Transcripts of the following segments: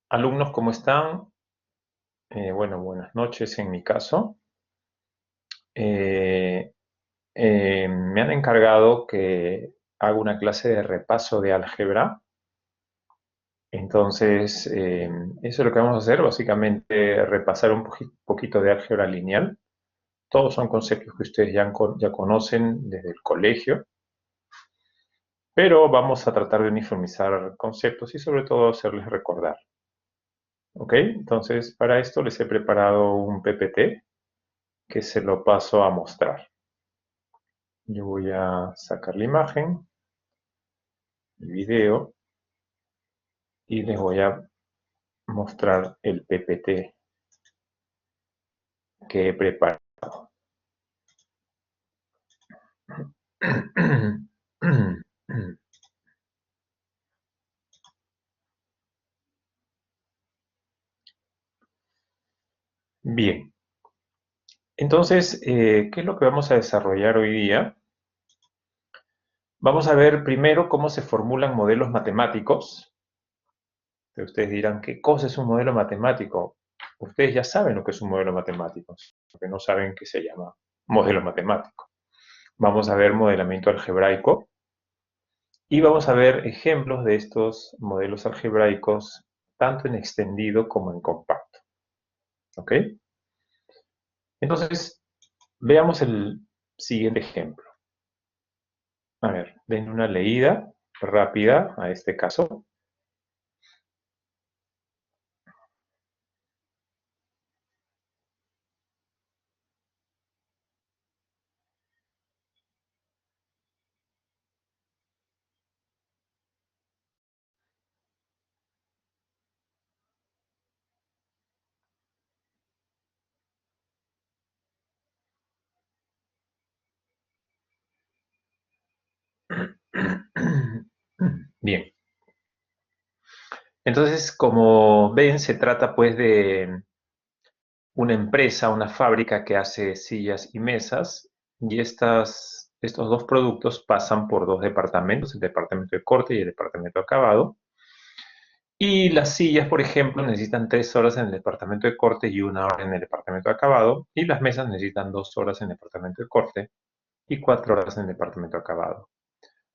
Alumnos, ¿cómo están? Bueno, buenas noches en mi caso. Eh, Me han encargado que haga una clase de repaso de álgebra. Entonces, eso es lo que vamos a hacer, básicamente repasar un poquito de álgebra lineal. Todos son conceptos que ustedes ya conocen desde el colegio, pero vamos a tratar de uniformizar conceptos y sobre todo hacerles recordar. ¿Ok? Entonces, para esto les he preparado un PPT que se lo paso a mostrar. Yo voy a sacar la imagen, el video, y les voy a mostrar el PPT que he preparado. Bien, entonces, ¿qué es lo que vamos a desarrollar hoy día? Vamos a ver primero cómo se formulan modelos matemáticos. Ustedes dirán, ¿qué cosa es un modelo matemático? Ustedes ya saben lo que es un modelo matemático, porque no saben qué se llama modelo matemático. Vamos a ver modelamiento algebraico y vamos a ver ejemplos de estos modelos algebraicos tanto en extendido como en compacto. ¿Ok? Entonces, veamos el siguiente ejemplo. A ver, den una leída rápida a este caso. Bien. Entonces, como ven, se trata pues de una empresa, una fábrica que hace sillas y mesas, y estos dos productos pasan por dos departamentos, el departamento de corte y el departamento de acabado. Y las sillas, por ejemplo, necesitan 3 horas en el departamento de corte y 1 hora en el departamento de acabado, y las mesas necesitan 2 horas en el departamento de corte y 4 horas en el departamento de acabado.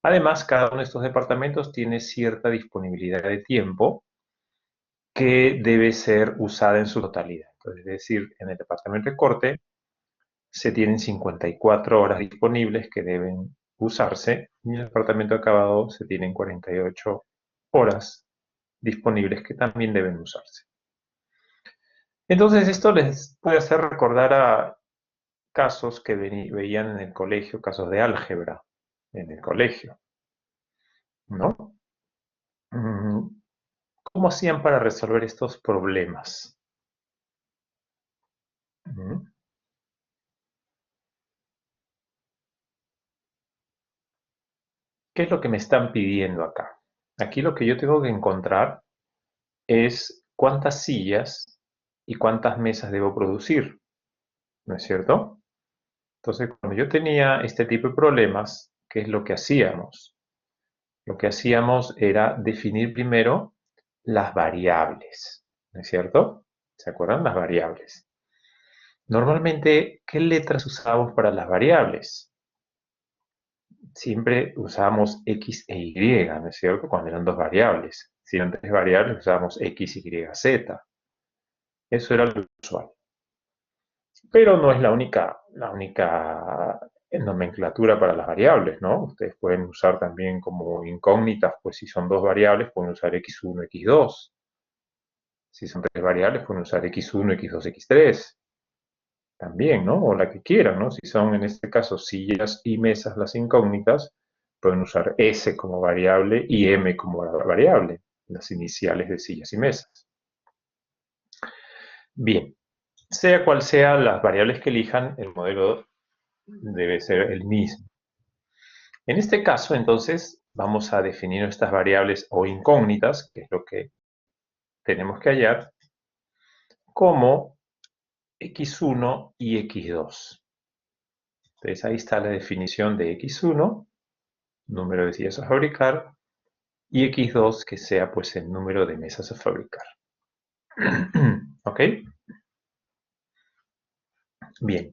Además, cada uno de estos departamentos tiene cierta disponibilidad de tiempo que debe ser usada en su totalidad. Entonces, es decir, en el departamento de corte se tienen 54 horas disponibles que deben usarse y en el departamento de acabado se tienen 48 horas disponibles que también deben usarse. Entonces, esto les puede hacer recordar a casos que veían en el colegio, casos de álgebra en el colegio, ¿no? ¿Cómo hacían para resolver estos problemas? Mm, ¿Qué es lo que me están pidiendo acá? Aquí lo que yo tengo que encontrar es cuántas sillas y cuántas mesas debo producir, ¿no es cierto? Entonces, cuando yo tenía este tipo de problemas, ¿qué es lo que hacíamos? Lo que hacíamos era definir primero las variables, ¿no es cierto? ¿Se acuerdan? Las variables. Normalmente, ¿qué letras usábamos para las variables? Siempre usábamos X e Y, ¿no es cierto? Cuando eran dos variables. Si eran tres variables, usábamos X, Y, Z. Eso era lo usual. Pero no es la única nomenclatura para las variables, ¿no? Ustedes pueden usar también como incógnitas, pues si son dos variables, pueden usar x1, x2. Si son tres variables, pueden usar x1, x2, x3. También, ¿no? O la que quieran, ¿no? Si son en este caso sillas y mesas las incógnitas, pueden usar S como variable y M como variable, las iniciales de sillas y mesas. Bien, sea cual sea las variables que elijan, el modelo debe ser el mismo. En este caso, entonces, vamos a definir estas variables o incógnitas, que es lo que tenemos que hallar, como x1 y x2. Entonces ahí está la definición de X1, número de sillas a fabricar, y X2 que sea pues el número de mesas a fabricar. ¿Ok? Bien.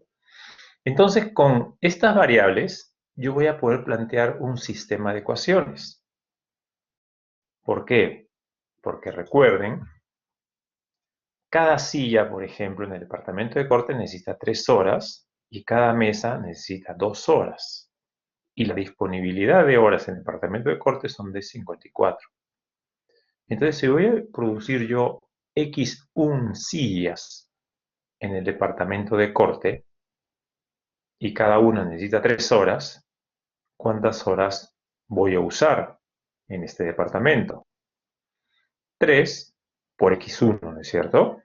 Entonces con estas variables yo voy a poder plantear un sistema de ecuaciones. ¿Por qué? Porque recuerden, cada silla, por ejemplo, en el departamento de corte necesita 3 horas y cada mesa necesita 2 horas. Y la disponibilidad de horas en el departamento de corte son de 54. Entonces, si voy a producir yo X1 sillas en el departamento de corte y cada una necesita 3 horas, ¿cuántas horas voy a usar en este departamento? 3 por X1, ¿no es cierto?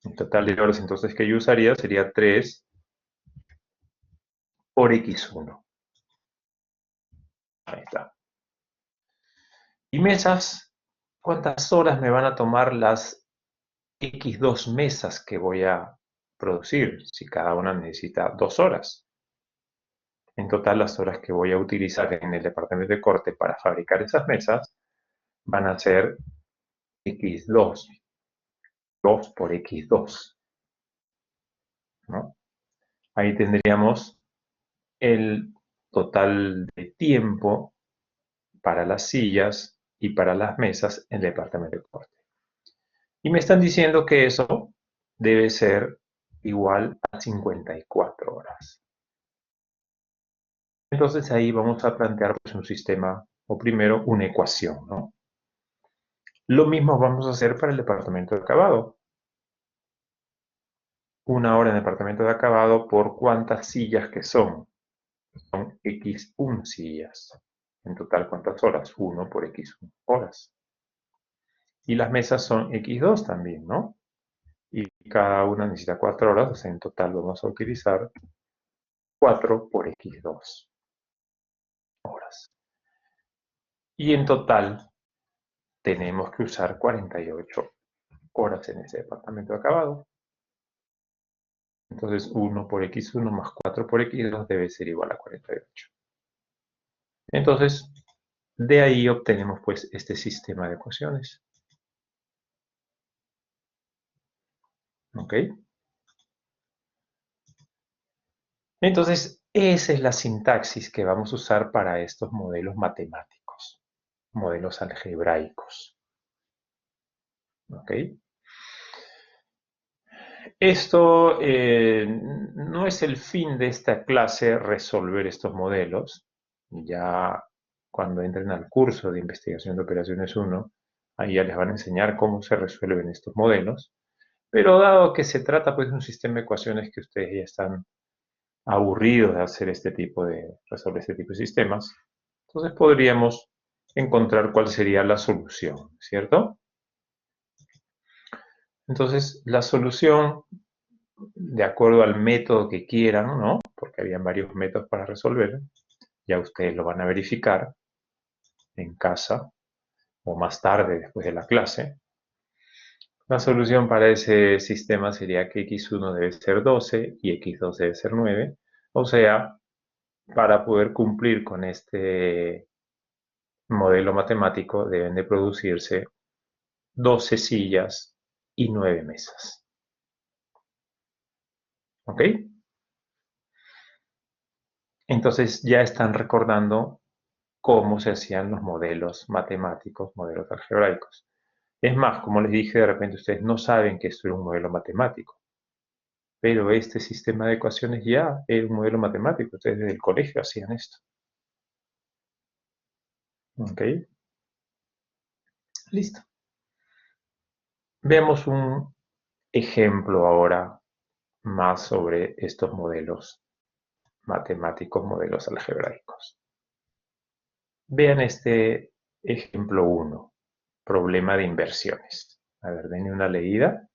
El total de horas entonces que yo usaría sería 3 por X1. Ahí está. Y mesas, ¿cuántas horas me van a tomar las X2 mesas que voy a producir? Si cada una necesita 2 horas. En total, las horas que voy a utilizar en el departamento de corte para fabricar esas mesas van a ser X2, 2 por X2, ¿no? Ahí tendríamos el total de tiempo para las sillas y para las mesas en el departamento de corte. Y me están diciendo que eso debe ser igual a 54 horas. Entonces ahí vamos a plantear pues, un sistema, o primero una ecuación, ¿no? Lo mismo vamos a hacer para el departamento de acabado. Una hora en el departamento de acabado por cuántas sillas que son. Son X1 sillas. En total, ¿cuántas horas? 1 por X1 horas. Y las mesas son X2 también, ¿no? Y cada una necesita 4 horas, o sea, en total vamos a utilizar 4 por X2 horas. Y en total tenemos que usar 48 horas en ese departamento de acabado. Entonces 1 por X1 más 4 por X2 debe ser igual a 48. Entonces, de ahí obtenemos pues este sistema de ecuaciones. ¿Ok? Entonces, esa es la sintaxis que vamos a usar para estos modelos matemáticos, modelos algebraicos. ¿Ok? Esto no es el fin de esta clase resolver estos modelos. Ya cuando entren al curso de investigación de operaciones 1, ahí ya les van a enseñar cómo se resuelven estos modelos. Pero dado que se trata pues de un sistema de ecuaciones que ustedes ya están aburridos de hacer resolver este tipo de sistemas, entonces podríamos encontrar cuál sería la solución, ¿cierto? Entonces, la solución, de acuerdo al método que quieran, ¿no? Porque habían varios métodos para resolver, ya ustedes lo van a verificar en casa o más tarde después de la clase. La solución para ese sistema sería que x1 debe ser 12 y x2 debe ser 9. O sea, para poder cumplir con este modelo matemático deben de producirse 12 sillas y 9 mesas. ¿Ok? Entonces ya están recordando cómo se hacían los modelos matemáticos, modelos algebraicos. Es más, como les dije, de repente ustedes no saben que esto es un modelo matemático, pero este sistema de ecuaciones ya es un modelo matemático. Ustedes desde el colegio hacían esto. ¿Ok? Listo. Veamos un ejemplo ahora más sobre estos modelos matemáticos, modelos algebraicos. Vean este ejemplo 1, problema de inversiones. A ver, denle una leída.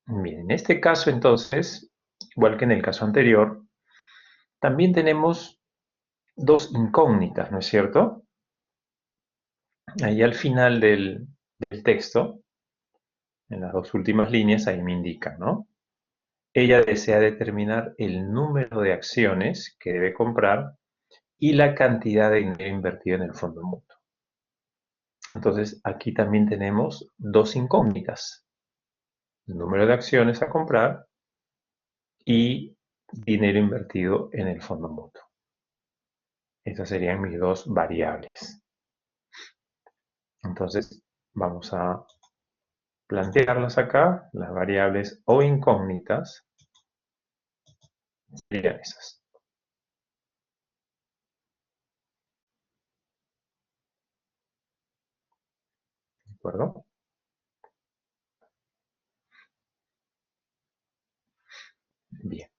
Bien, en este caso entonces, igual que en el caso anterior, también tenemos dos incógnitas, ¿no es cierto? Ahí al final del texto, en las dos últimas líneas, ahí me indica, ¿no? Ella desea determinar el número de acciones que debe comprar y la cantidad de dinero invertido en el fondo mutuo. Entonces, aquí también tenemos dos incógnitas: el número de acciones a comprar y dinero invertido en el fondo mutuo. Estas serían mis dos variables. Entonces, vamos a plantearlas acá. Las variables o incógnitas serían esas. ¿De acuerdo? Bien.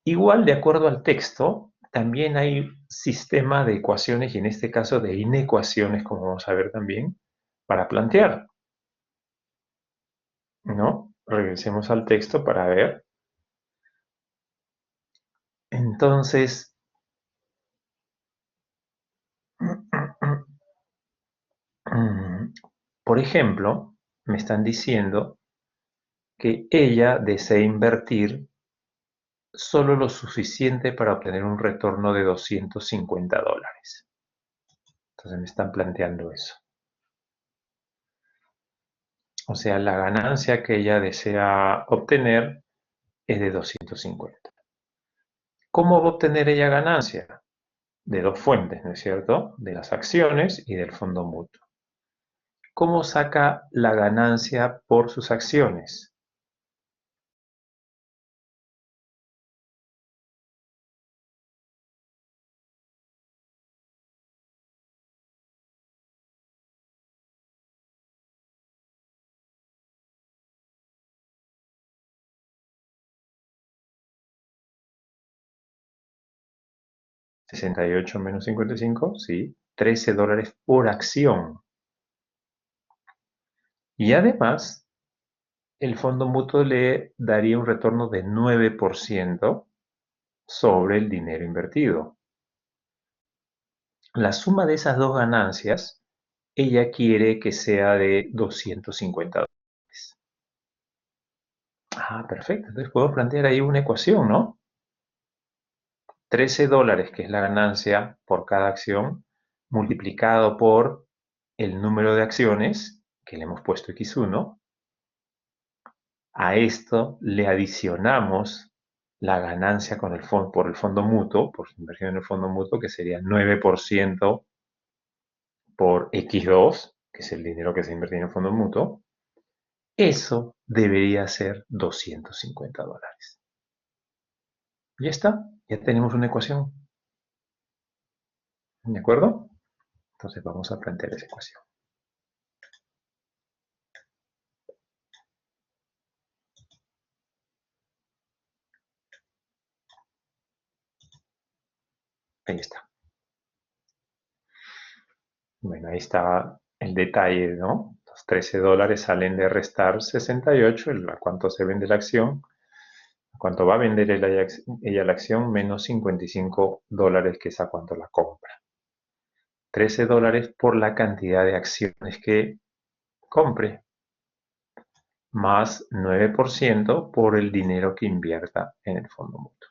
Igual, de acuerdo al texto, también hay sistema de ecuaciones y en este caso de inecuaciones, como vamos a ver también, para plantear, ¿no? Regresemos al texto para ver. Entonces, por ejemplo, me están diciendo que ella desea invertir solo lo suficiente para obtener un retorno de $250. Entonces me están planteando eso. O sea, la ganancia que ella desea obtener es de 250. ¿Cómo va a obtener ella ganancia? De dos fuentes, ¿no es cierto? De las acciones y del fondo mutuo. ¿Cómo saca la ganancia por sus acciones? $68 menos 55, sí, $13 por acción. Y además, el fondo mutuo le daría un retorno de 9% sobre el dinero invertido. La suma de esas dos ganancias, ella quiere que sea de $250. Ah, perfecto. Entonces puedo plantear ahí una ecuación, ¿no? $13, que es la ganancia por cada acción, multiplicado por el número de acciones, que le hemos puesto X1. A esto le adicionamos la ganancia por el fondo mutuo, por su inversión en el fondo mutuo, que sería 9% por X2, que es el dinero que se invierte en el fondo mutuo. Eso debería ser $250. Ya está, ya tenemos una ecuación. ¿De acuerdo? Entonces vamos a plantear esa ecuación. Ahí está. Bueno, ahí está el detalle, ¿no? Los $13 salen de restar 68, a cuánto se vende la acción, a cuánto va a vender ella la acción, menos $55, que es a cuánto la compra. $13 por la cantidad de acciones que compre, más 9% por el dinero que invierta en el fondo mutuo.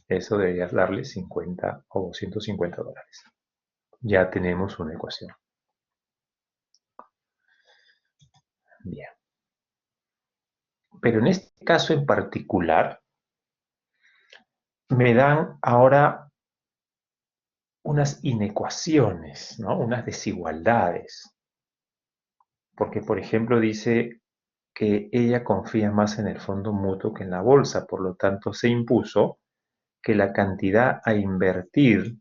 Eso deberías darle 50 o $250. Ya tenemos una ecuación. Bien. Pero en este caso en particular, me dan ahora unas inecuaciones, ¿no? Unas desigualdades. Porque, por ejemplo, dice que ella confía más en el fondo mutuo que en la bolsa, por lo tanto se impuso que la cantidad a invertir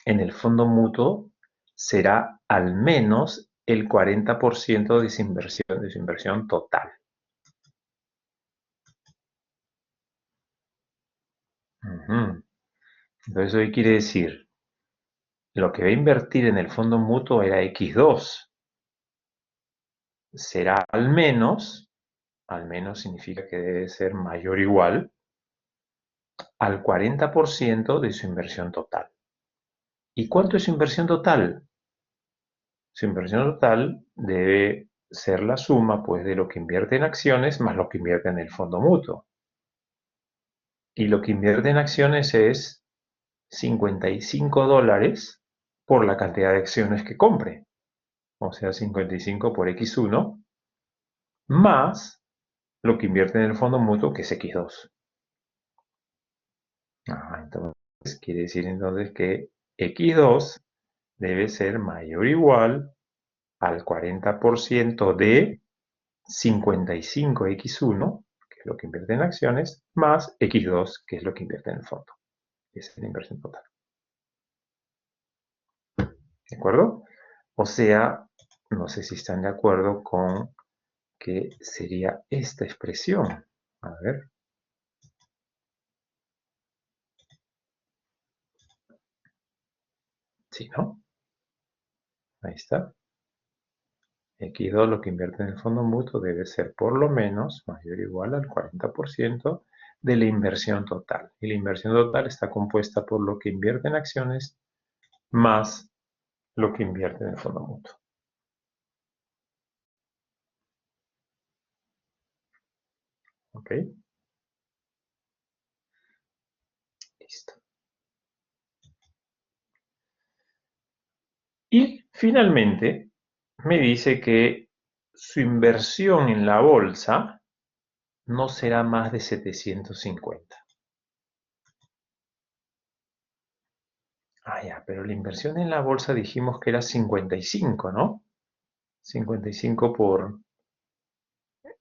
en el fondo mutuo será al menos el 40% de su inversión total. Entonces, eso quiere decir, lo que va a invertir en el fondo mutuo era X2. Será al menos significa que debe ser mayor o igual al 40% de su inversión total. ¿Y cuánto es su inversión total? Su inversión total debe ser la suma, pues, de lo que invierte en acciones más lo que invierte en el fondo mutuo. Y lo que invierte en acciones es $55 por la cantidad de acciones que compre. O sea, 55 por X1 más lo que invierte en el fondo mutuo, que es X2. Entonces, quiere decir entonces que X2 debe ser mayor o igual al 40% de 55X1, que es lo que invierte en acciones, más X2, que es lo que invierte en el fondo. Esa es la inversión total. ¿De acuerdo? O sea, no sé si están de acuerdo con que sería esta expresión. A ver. Sí, ¿no? Ahí está. X2, lo que invierte en el fondo mutuo, debe ser por lo menos mayor o igual al 40% de la inversión total. Y la inversión total está compuesta por lo que invierte en acciones más lo que invierte en el fondo mutuo. ¿Ok? Listo. Y finalmente me dice que su inversión en la bolsa no será más de 750. Ya, pero la inversión en la bolsa dijimos que era 55, ¿no? 55 por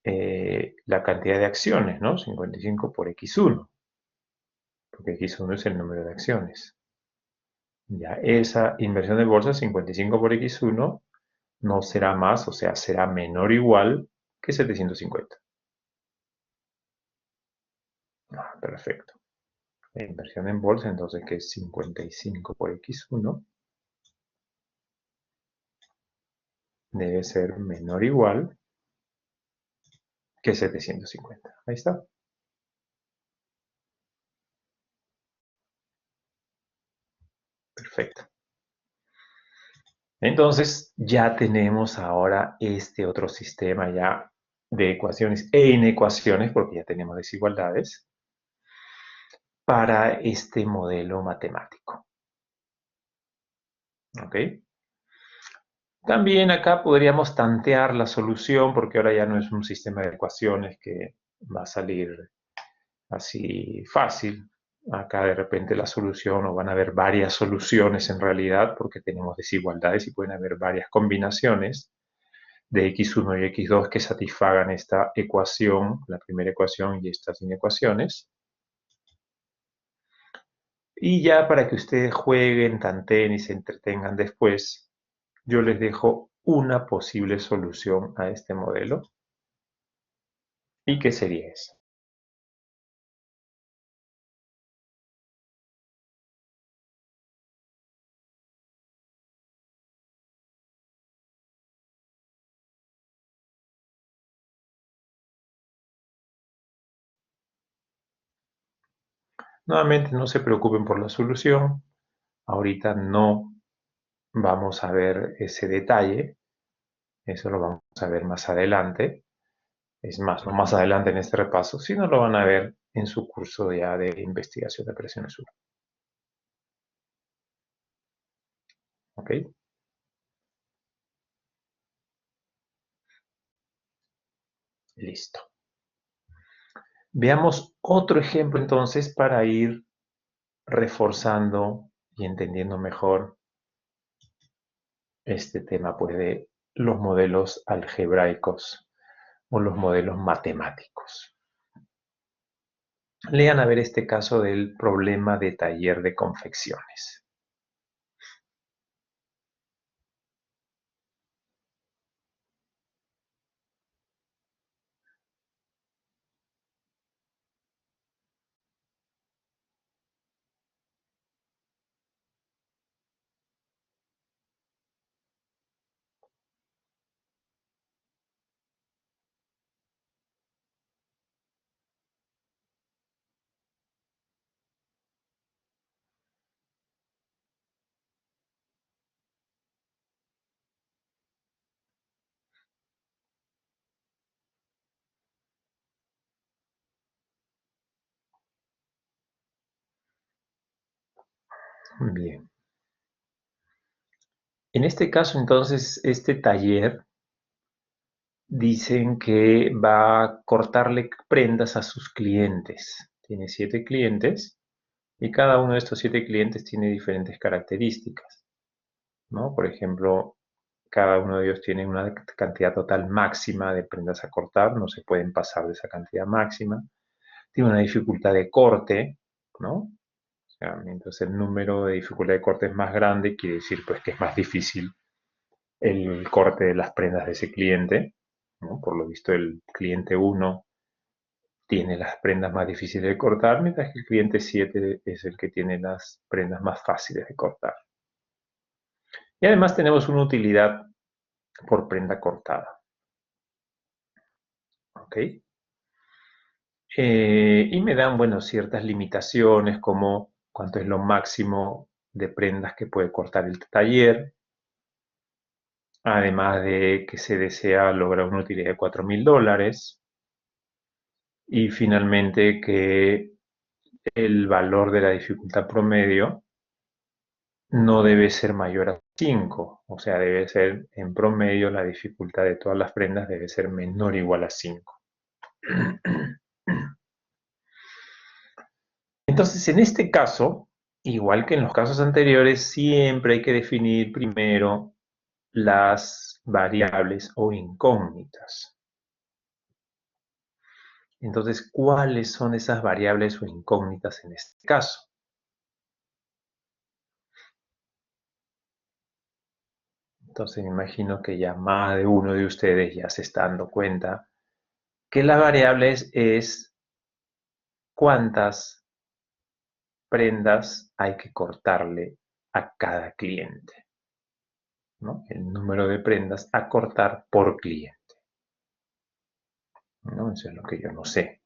la cantidad de acciones, ¿no? 55 por X1, porque X1 es el número de acciones. Ya, esa inversión de bolsa, 55 por X1, no será más, o sea, será menor o igual que 750. Perfecto. La inversión en bolsa, entonces, que es 55 por X1, debe ser menor o igual que 750. Ahí está. Perfecto. Entonces, ya tenemos ahora este otro sistema ya de ecuaciones e inecuaciones, porque ya tenemos desigualdades, para este modelo matemático. ¿Ok? También acá podríamos tantear la solución, porque ahora ya no es un sistema de ecuaciones que va a salir así fácil. Acá de repente la solución, o van a haber varias soluciones en realidad, porque tenemos desigualdades y pueden haber varias combinaciones de x1 y x2 que satisfagan esta ecuación, la primera ecuación y estas inecuaciones. Y ya para que ustedes jueguen, tanteen y se entretengan después, yo les dejo una posible solución a este modelo. ¿Y qué sería eso? Nuevamente, no se preocupen por la solución. Ahorita no vamos a ver ese detalle. Eso lo vamos a ver más adelante. Es más, no más adelante en este repaso, sino lo van a ver en su curso ya de investigación de presiones 1. ¿Ok? Listo. Veamos otro ejemplo entonces para ir reforzando y entendiendo mejor este tema pues, de los modelos algebraicos o los modelos matemáticos. Lean a ver este caso del problema de taller de confecciones. Bien. En este caso, entonces, este taller dicen que va a cortarle prendas a sus clientes. Tiene 7 clientes y cada uno de estos 7 clientes tiene diferentes características, ¿no? Por ejemplo, cada uno de ellos tiene una cantidad total máxima de prendas a cortar, no se pueden pasar de esa cantidad máxima. Tiene una dificultad de corte, ¿no? O sea, mientras el número de dificultad de corte es más grande, quiere decir pues que es más difícil el corte de las prendas de ese cliente, ¿no? Por lo visto el cliente 1 tiene las prendas más difíciles de cortar, mientras que el cliente 7 es el que tiene las prendas más fáciles de cortar. Y además tenemos una utilidad por prenda cortada. ¿Ok? Y me dan, bueno, ciertas limitaciones como cuánto es lo máximo de prendas que puede cortar el taller, además de que se desea lograr una utilidad de $4.000 y finalmente que el valor de la dificultad promedio no debe ser mayor a 5, o sea, debe ser en promedio la dificultad de todas las prendas debe ser menor o igual a 5. Entonces, en este caso, igual que en los casos anteriores, siempre hay que definir primero las variables o incógnitas. Entonces, ¿cuáles son esas variables o incógnitas en este caso? Entonces, me imagino que ya más de uno de ustedes ya se está dando cuenta que la variable es cuántas prendas hay que cortarle a cada cliente, ¿no? El número de prendas a cortar por cliente, ¿no? Eso es lo que yo no sé.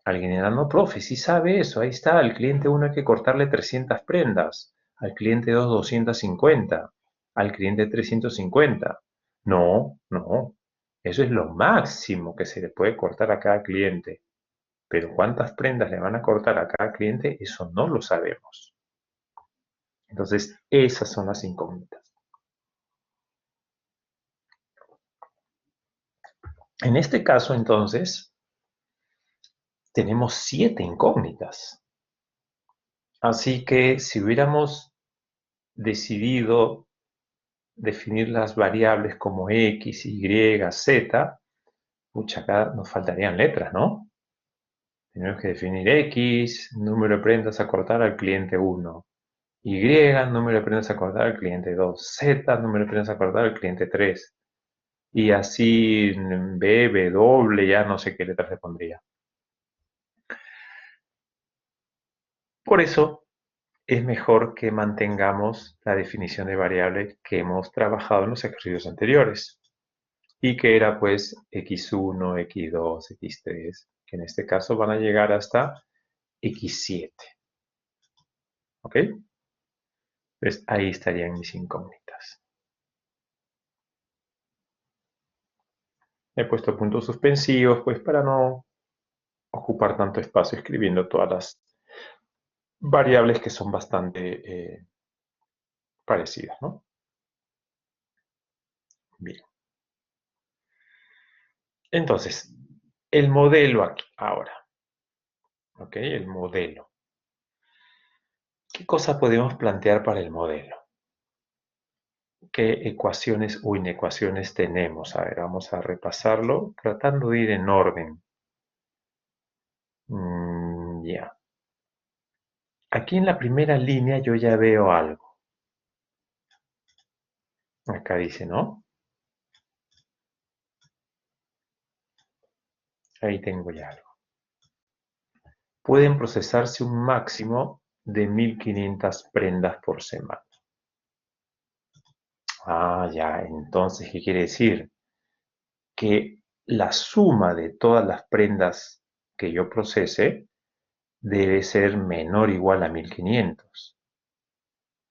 Alguien dirá, no, profe, sí sabe eso, ahí está, al cliente 1 hay que cortarle 300 prendas, al cliente 2 250, al cliente 350. No, no, eso es lo máximo que se le puede cortar a cada cliente. Pero cuántas prendas le van a cortar a cada cliente, eso no lo sabemos. Entonces, esas son las incógnitas. En este caso, entonces, tenemos 7 incógnitas. Así que si hubiéramos decidido definir las variables como X, Y, Z, pucha, acá nos faltarían letras, ¿no? Tenemos que definir X, número de prendas a cortar al cliente 1. Y, número de prendas a cortar al cliente 2. Z, número de prendas a cortar al cliente 3. Y así B, W, ya no sé qué letras le pondría. Por eso es mejor que mantengamos la definición de variable que hemos trabajado en los ejercicios anteriores y que era pues x1, x2, x3, que en este caso van a llegar hasta x7. ¿Ok? Pues ahí estarían mis incógnitas. He puesto puntos suspensivos pues para no ocupar tanto espacio escribiendo todas las variables que son bastante parecidas, ¿no? Bien. Entonces, el modelo aquí, ahora. ¿Ok? El modelo. ¿Qué cosa podemos plantear para el modelo? ¿Qué ecuaciones o inecuaciones tenemos? A ver, vamos a repasarlo tratando de ir en orden. Ya. Aquí en la primera línea yo ya veo algo. Acá dice, ¿no? Ahí tengo ya algo. Pueden procesarse un máximo de 1500 prendas por semana. Ah, ya. Entonces, ¿qué quiere decir? Que la suma de todas las prendas que yo procese debe ser menor o igual a 1500.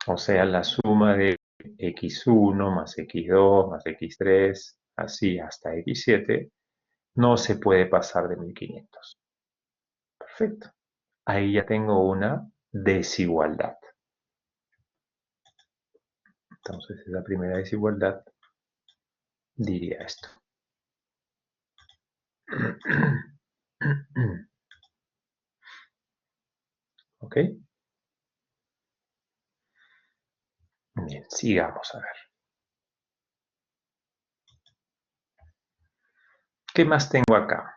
O sea, la suma de x1 más x2 más x3, así hasta x7, no se puede pasar de 1500. Perfecto. Ahí ya tengo una desigualdad. Entonces, la primera desigualdad diría esto. ¿Ok? Bien, sigamos a ver. ¿Qué más tengo acá?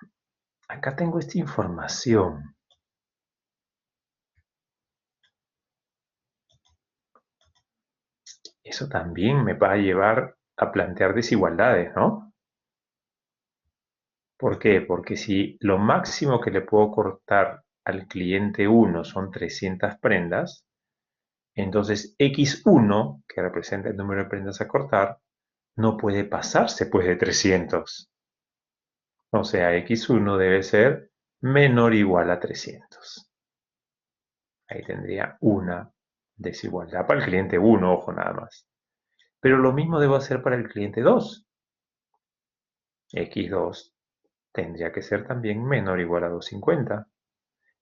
Acá tengo esta información. Eso también me va a llevar a plantear desigualdades, ¿no? ¿Por qué? Porque si lo máximo que le puedo cortar al cliente 1 son 300 prendas, entonces X1, que representa el número de prendas a cortar, no puede pasarse pues de 300. O sea, X1 debe ser menor o igual a 300. Ahí tendría una desigualdad para el cliente 1, ojo nada más. Pero lo mismo debo hacer para el cliente 2. X2 tendría que ser también menor o igual a 250.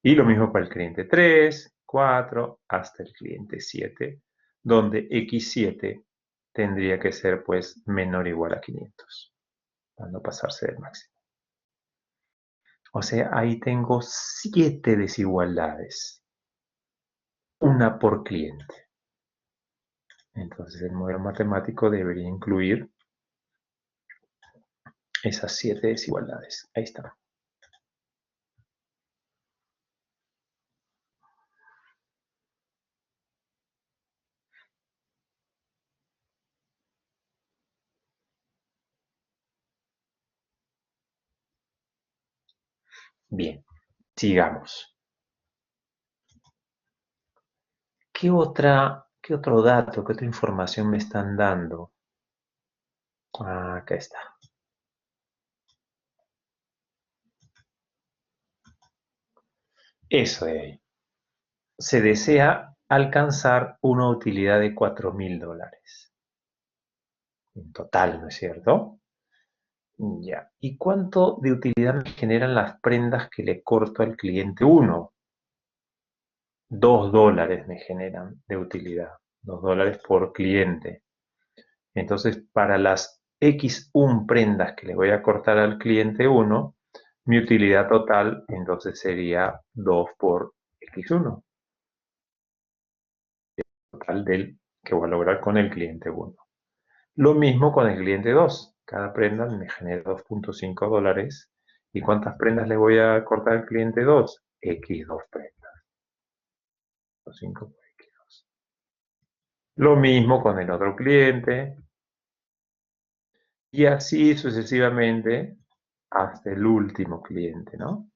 Y lo mismo para el cliente 3, 4, hasta el cliente 7, donde X7 tendría que ser pues menor o igual a 500, para no pasarse del máximo. O sea, ahí tengo 7 desigualdades, una por cliente. Entonces el modelo matemático debería incluir esas 7 desigualdades. Ahí está. Bien, sigamos. ¿Qué otro dato, qué otra información me están dando? Acá está. Eso de ahí. Se desea alcanzar una utilidad de $4.000 en total, ¿no es cierto? Ya. ¿Y cuánto de utilidad me generan las prendas que le corto al cliente 1? $2 me generan de utilidad. $2 por cliente. Entonces, para las X1 prendas que le voy a cortar al cliente 1, mi utilidad total entonces sería 2 por X1. Total del que voy a lograr con el cliente 1. Lo mismo con el cliente 2. Cada prenda me genera $2.5. ¿Y cuántas prendas le voy a cortar al cliente 2? X2 prendas. 5 por X2. Lo mismo con el otro cliente. Y así sucesivamente hasta el último cliente, ¿no?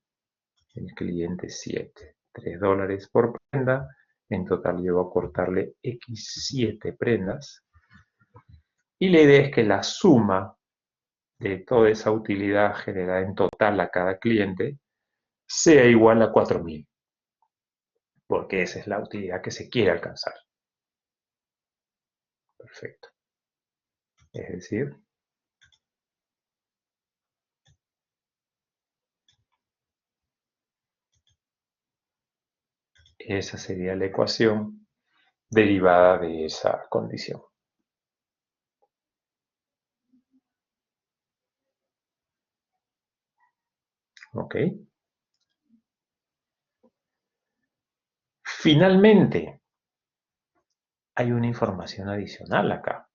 El cliente 7. $3 por prenda. En total llevo a cortarle X7 prendas. Y la idea es que la suma de toda esa utilidad generada en total a cada cliente sea igual a 4.000, porque esa es la utilidad que se quiere alcanzar. Perfecto. Es decir, esa sería la ecuación derivada de esa condición. ¿Ok? Finalmente, hay una información adicional acá.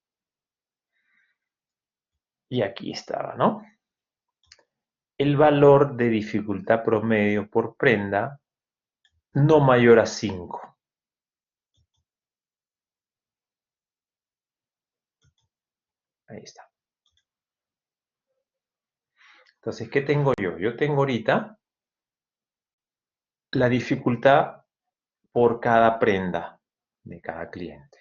Y aquí estaba, ¿no? El valor de dificultad promedio por prenda no mayor a 5. Ahí está. Entonces, ¿qué tengo yo? Yo tengo ahorita la dificultad por cada prenda de cada cliente.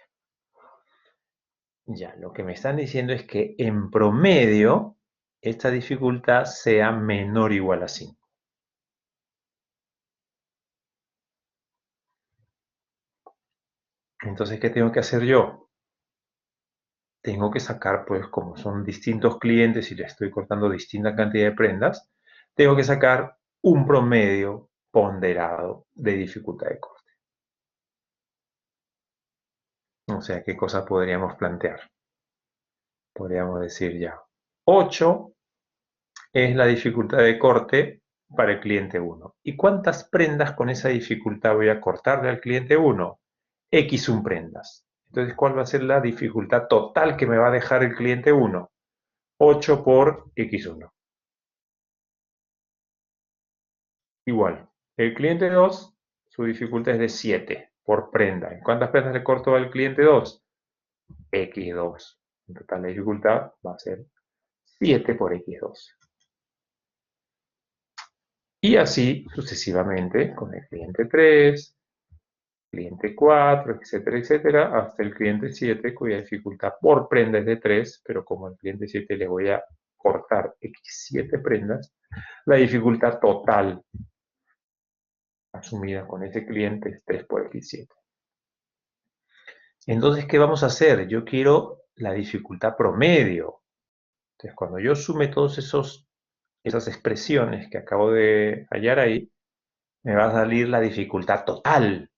Ya, lo que me están diciendo es que en promedio esta dificultad sea menor o igual a 5. Entonces, ¿qué tengo que hacer yo? Tengo que sacar, pues, como son distintos clientes y le estoy cortando distinta cantidad de prendas, tengo que sacar un promedio ponderado de dificultad de corte. O sea, ¿qué cosa podríamos plantear? Podríamos decir ya, 8 es la dificultad de corte para el cliente 1. ¿Y cuántas prendas con esa dificultad voy a cortarle al cliente 1? X1 prendas. Entonces, ¿cuál va a ser la dificultad total que me va a dejar el cliente 1? 8 por X1. Igual, el cliente 2, su dificultad es de 7 por prenda. ¿En cuántas prendas le corto al cliente 2? X2. En total, la dificultad va a ser 7 por X2. Y así sucesivamente con el cliente 3, cliente 4, etcétera, etcétera, hasta el cliente 7, cuya dificultad por prenda es de 3, pero como al cliente 7 le voy a cortar X7 prendas, la dificultad total asumida con ese cliente es 3 por X7. Entonces, ¿qué vamos a hacer? Yo quiero la dificultad promedio. Entonces, cuando yo sume todas esas expresiones que acabo de hallar ahí, me va a salir la dificultad total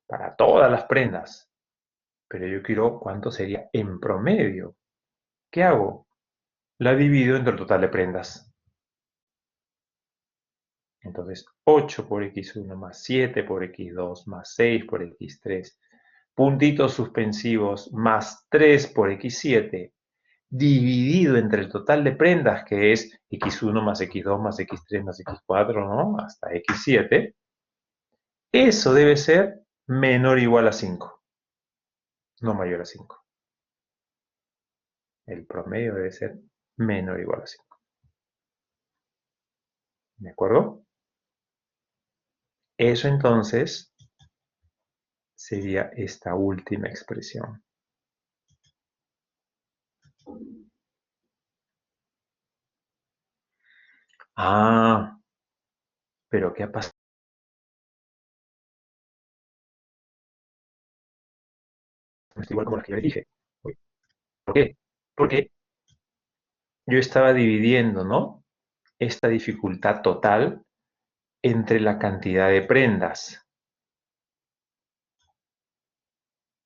para todas las prendas. Pero yo quiero cuánto sería en promedio. ¿Qué hago? La divido entre el total de prendas. Entonces, 8 por X1 más 7 por X2 más 6 por X3, puntitos suspensivos más 3 por X7, dividido entre el total de prendas, que es X1 más X2 más X3 más X4, ¿no? Hasta X7, eso debe ser menor o igual a 5, no mayor a 5. El promedio debe ser menor o igual a 5. ¿De acuerdo? Eso entonces sería esta última expresión. Ah, pero ¿qué ha pasado? Es igual como las que yo le dije. ¿Por qué? Porque yo estaba dividiendo, ¿no? Esta dificultad total entre la cantidad de prendas.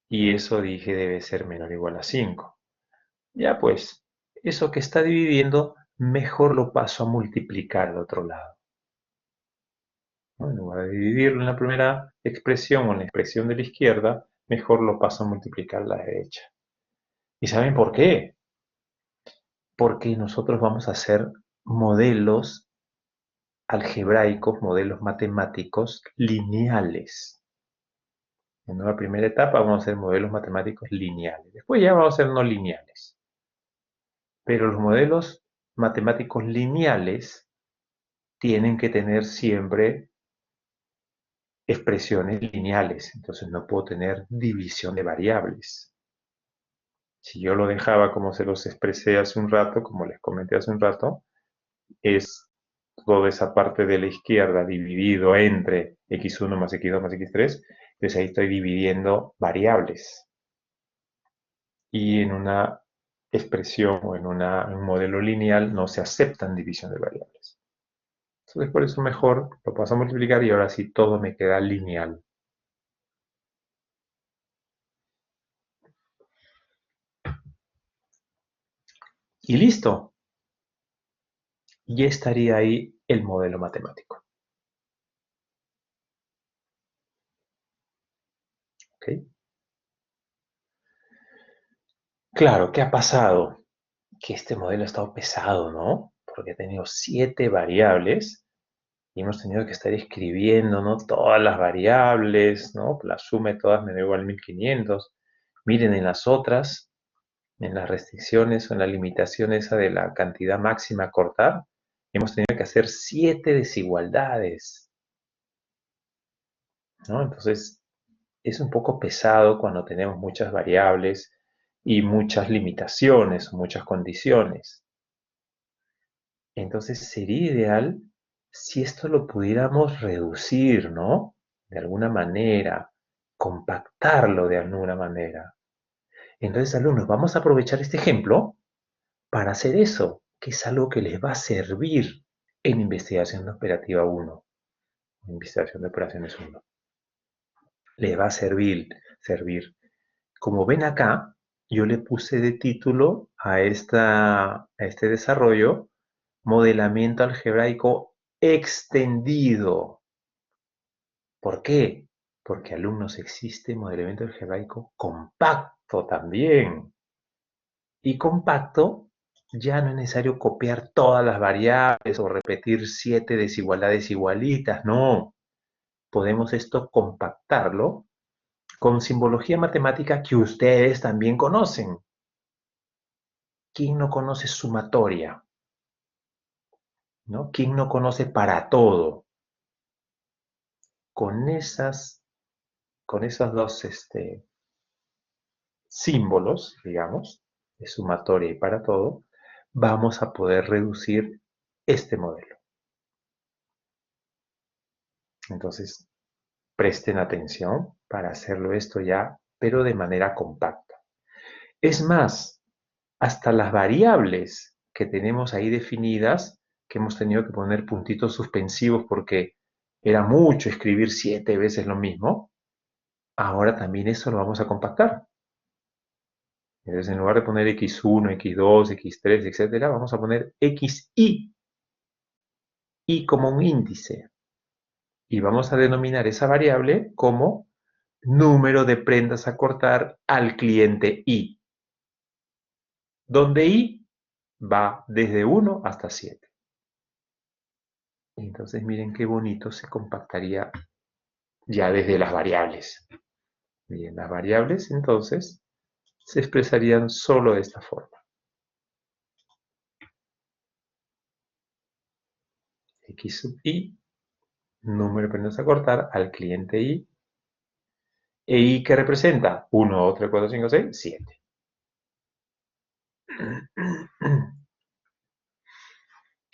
Y eso dije debe ser menor o igual a 5. Ya pues, eso que está dividiendo, mejor lo paso a multiplicar al otro lado. ¿No? En lugar de dividirlo en la primera expresión o en la expresión de la izquierda, mejor lo paso a multiplicar a la derecha. ¿Y saben por qué? Porque nosotros vamos a hacer modelos algebraicos, modelos matemáticos lineales. En una primera etapa vamos a hacer modelos matemáticos lineales. Después ya vamos a hacer no lineales. Pero los modelos matemáticos lineales tienen que tener siempre expresiones lineales. Entonces no puedo tener división de variables. Si yo lo dejaba como se los expresé hace un rato, como les comenté hace un rato, es toda esa parte de la izquierda dividido entre x1 más x2 más x3, entonces ahí estoy dividiendo variables. Y en una expresión o en un modelo lineal no se aceptan división de variables. Entonces por eso mejor lo paso a multiplicar y ahora sí todo me queda lineal. Y listo. Ya estaría ahí el modelo matemático. ¿Ok? Claro, ¿qué ha pasado? Que este modelo ha estado pesado, ¿no? Porque ha tenido 7 variables y hemos tenido que estar escribiendo, ¿no? Todas las variables, ¿no? La suma de todas me da igual 1500. Miren en las otras, en las restricciones o en la limitación esa de la cantidad máxima a cortar, hemos tenido que hacer 7 desigualdades, ¿no? Entonces, es un poco pesado cuando tenemos muchas variables y muchas limitaciones o muchas condiciones. Entonces sería ideal si esto lo pudiéramos reducir, ¿no? De alguna manera, compactarlo de alguna manera. Entonces, alumnos, vamos a aprovechar este ejemplo para hacer eso, que es algo que les va a servir en investigación operativa 1, investigación de operaciones 1. Les va a servir. Como ven acá, yo le puse de título a este desarrollo modelamiento algebraico extendido. ¿Por qué? Porque alumnos existe modelamiento algebraico compacto también. Y compacto ya no es necesario copiar todas las variables o repetir 7 desigualdades igualitas, no. Podemos esto compactarlo con simbología matemática que ustedes también conocen. ¿Quién no conoce sumatoria? ¿No? ¿Quién no conoce para todo? Con esos dos símbolos, digamos, de sumatoria y para todo, vamos a poder reducir este modelo. Entonces, presten atención para hacerlo esto ya, pero de manera compacta. Es más, hasta las variables que tenemos ahí definidas, que hemos tenido que poner puntitos suspensivos porque era mucho escribir 7 veces lo mismo, ahora también eso lo vamos a compactar. Entonces, en lugar de poner x1, x2, x3, etcétera, vamos a poner xi, y como un índice. Y vamos a denominar esa variable como número de prendas a cortar al cliente i, donde i va desde 1 hasta 7. Entonces miren qué bonito se compactaría ya desde las variables. Bien, las variables entonces se expresarían solo de esta forma. X sub i, número de prendas a cortar al cliente i, e i que representa 1, 2, 3, 4, 5, 6, 7.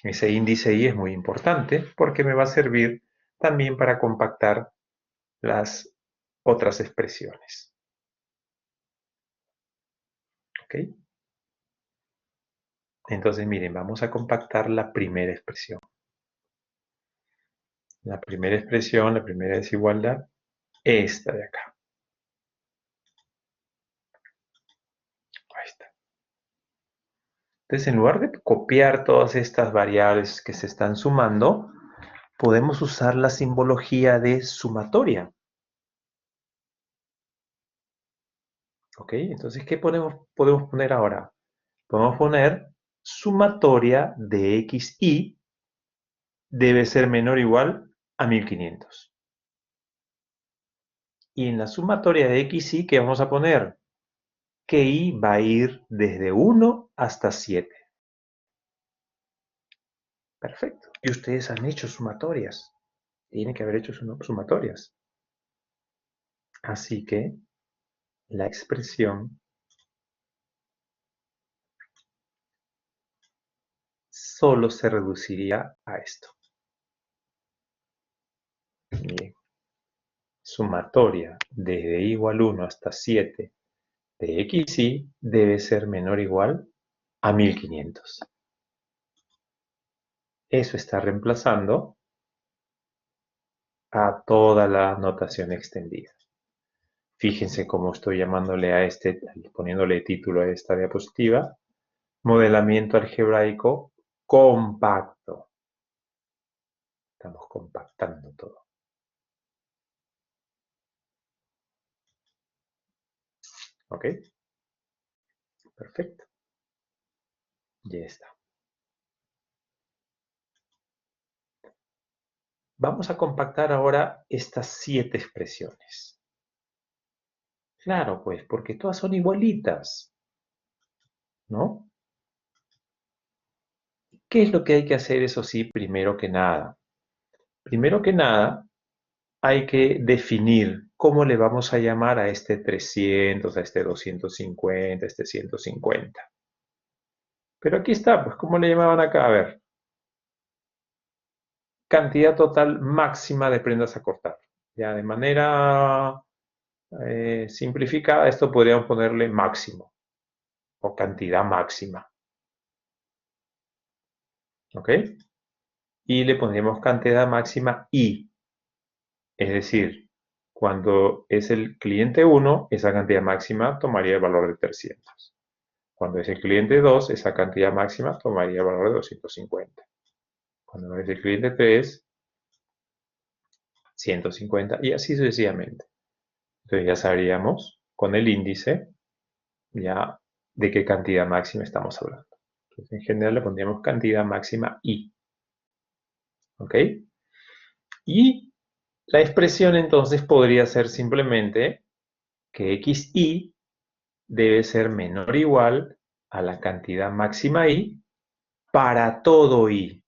Ese índice i es muy importante porque me va a servir también para compactar las otras expresiones. ¿Ok? Entonces, miren, vamos a compactar la primera expresión. La primera expresión, la primera desigualdad, esta de acá. Ahí está. Entonces, en lugar de copiar todas estas variables que se están sumando, podemos usar la simbología de sumatoria. ¿Ok? Entonces, ¿qué podemos poner ahora? Podemos poner sumatoria de xi debe ser menor o igual a 1500. Y en la sumatoria de xi, ¿qué vamos a poner? Que i va a ir desde 1 hasta 7. Perfecto. Y ustedes han hecho sumatorias. Tienen que haber hecho sumatorias. Así que la expresión solo se reduciría a esto. Bien. Sumatoria desde i igual 1 hasta 7 de xi debe ser menor o igual a 1500. Eso está reemplazando a toda la notación extendida. Fíjense cómo estoy llamándole a poniéndole título a esta diapositiva, modelamiento algebraico compacto. Estamos compactando todo. ¿Ok? Perfecto. Ya está. Vamos a compactar ahora estas 7 expresiones. Claro, pues, porque todas son igualitas, ¿no? ¿Qué es lo que hay que hacer, eso sí, primero que nada? Primero que nada, hay que definir cómo le vamos a llamar a este 300, a este 250, a este 150. Pero aquí está, pues, ¿cómo le llamaban acá? A ver, cantidad total máxima de prendas a cortar. Ya, de manera simplificada, esto podríamos ponerle máximo o cantidad máxima. ¿Ok? Y le pondríamos cantidad máxima I. Es decir, Cuando es el cliente 1, esa cantidad máxima tomaría el valor de 300. Cuando es el cliente 2, esa cantidad máxima tomaría el valor de 250. Cuando es el cliente 3, 150 y así sucesivamente. Entonces ya sabríamos con el índice ya de qué cantidad máxima estamos hablando. Entonces, en general le pondríamos cantidad máxima I. ¿Ok? Y la expresión entonces podría ser simplemente que xi debe ser menor o igual a la cantidad máxima I para todo I.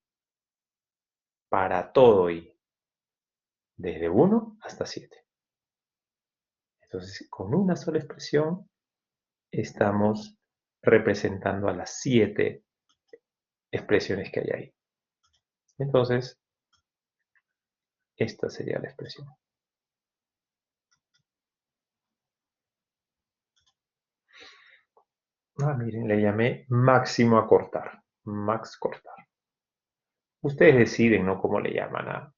Para todo I. Desde 1 hasta 7. Entonces, con una sola expresión estamos representando a las 7 expresiones que hay ahí. Entonces, esta sería la expresión. Miren, le llamé máximo acortar. Max cortar. Ustedes deciden, ¿no?, cómo le llaman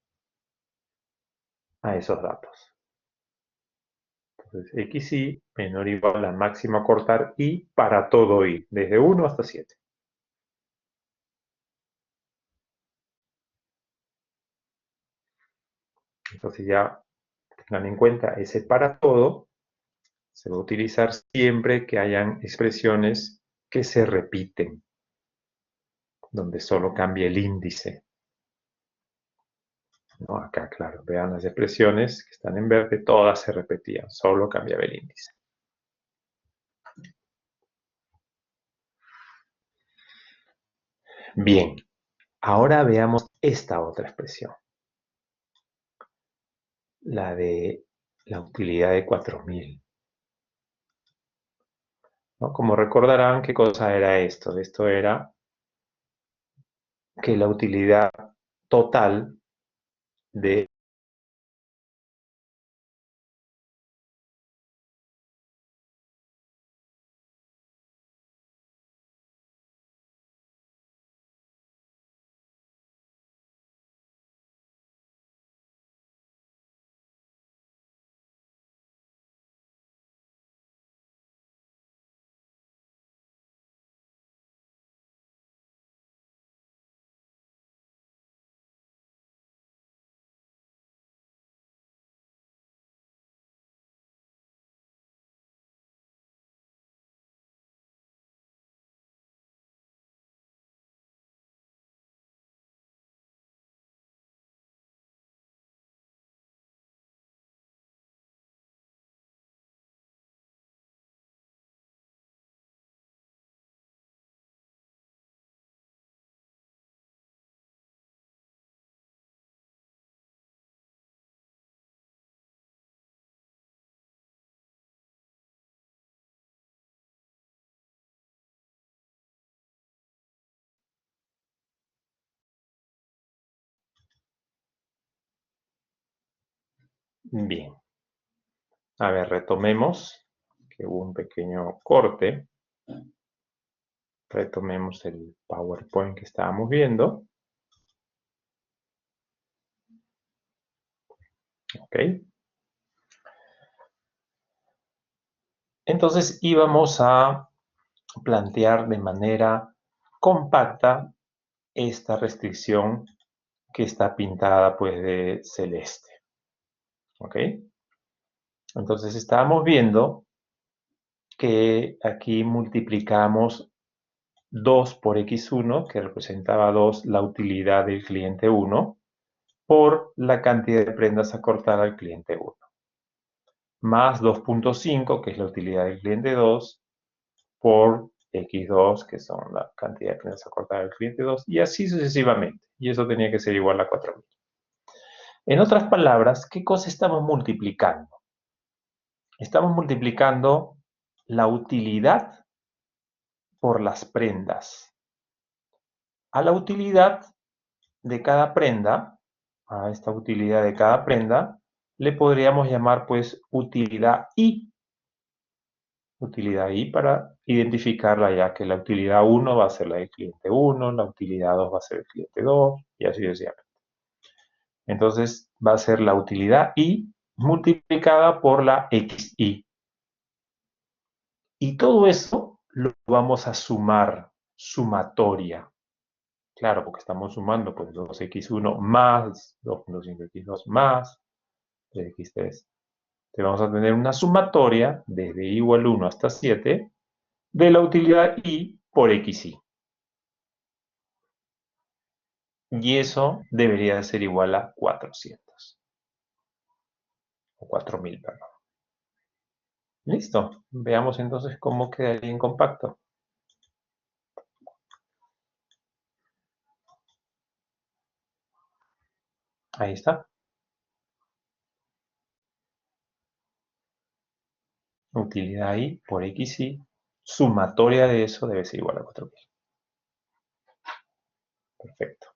a esos datos. Entonces, xi menor o igual a máximo acortar i para todo i, desde 1 hasta 7. Entonces ya tengan en cuenta ese para todo. Se va a utilizar siempre que hayan expresiones que se repiten, donde solo cambia el índice. ¿No? Acá, claro, vean las expresiones que están en verde, todas se repetían, solo cambiaba el índice. Bien, ahora veamos esta otra expresión, la de la utilidad de 4000. ¿No? Como recordarán, ¿qué cosa era esto? Esto era que la utilidad total de Bien, a ver, retomemos, que hubo un pequeño corte. Retomemos el PowerPoint que estábamos viendo. Ok. Entonces íbamos a plantear de manera compacta esta restricción que está pintada pues de celeste. ¿Ok? Entonces estábamos viendo que aquí multiplicamos 2 por x1, que representaba 2 la utilidad del cliente 1, por la cantidad de prendas a cortar al cliente 1. Más 2.5, que es la utilidad del cliente 2, por x2, que son la cantidad de prendas a cortar al cliente 2, y así sucesivamente. Y eso tenía que ser igual a 4000. En otras palabras, ¿qué cosa estamos multiplicando? Estamos multiplicando la utilidad por las prendas. A la utilidad de cada prenda, a esta utilidad de cada prenda, le podríamos llamar pues utilidad I. Utilidad I para identificarla, ya que la utilidad 1 va a ser la del cliente 1, la utilidad 2 va a ser el cliente 2 y así sucesivamente. Entonces va a ser la utilidad I multiplicada por la xy. Y todo eso lo vamos a sumar, sumatoria. Claro, porque estamos sumando pues 2x1 más 2.5x2 más 3x3. Entonces vamos a tener una sumatoria desde igual 1 hasta 7 de la utilidad y por xy. Y eso debería de ser igual a 400. O 4000, perdón. Listo. Veamos entonces cómo quedaría en compacto. Ahí está. Utilidad y por xy. Sumatoria de eso debe ser igual a 4000. Perfecto.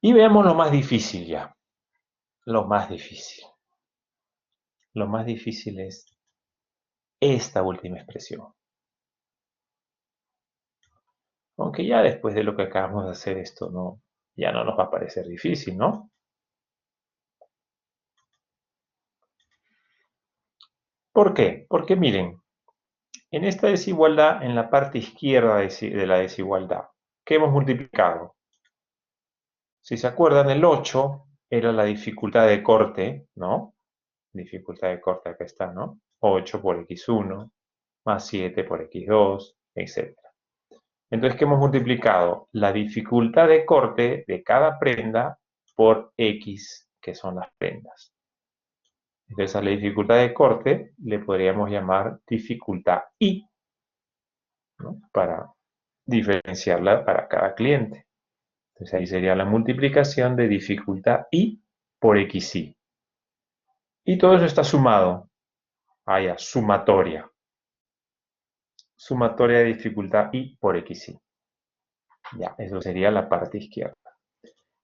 Y veamos lo más difícil ya. Lo más difícil. Lo más difícil es esta última expresión. Aunque ya después de lo que acabamos de hacer esto, no, ya no nos va a parecer difícil, ¿no? ¿Por qué? Porque miren, en esta desigualdad, en la parte izquierda de la desigualdad, ¿qué hemos multiplicado? Si se acuerdan, el 8 era la dificultad de corte, ¿no? Dificultad de corte, acá está, ¿no? 8 por x1, más 7 por x2, etc. Entonces, ¿qué hemos multiplicado? La dificultad de corte de cada prenda por x, que son las prendas. Entonces, a la dificultad de corte le podríamos llamar dificultad I, ¿no? Para diferenciarla para cada cliente. Entonces, ahí sería la multiplicación de dificultad I por xy. Y todo eso está sumado. Ya, sumatoria. Sumatoria de dificultad I por xy. Ya, eso sería la parte izquierda.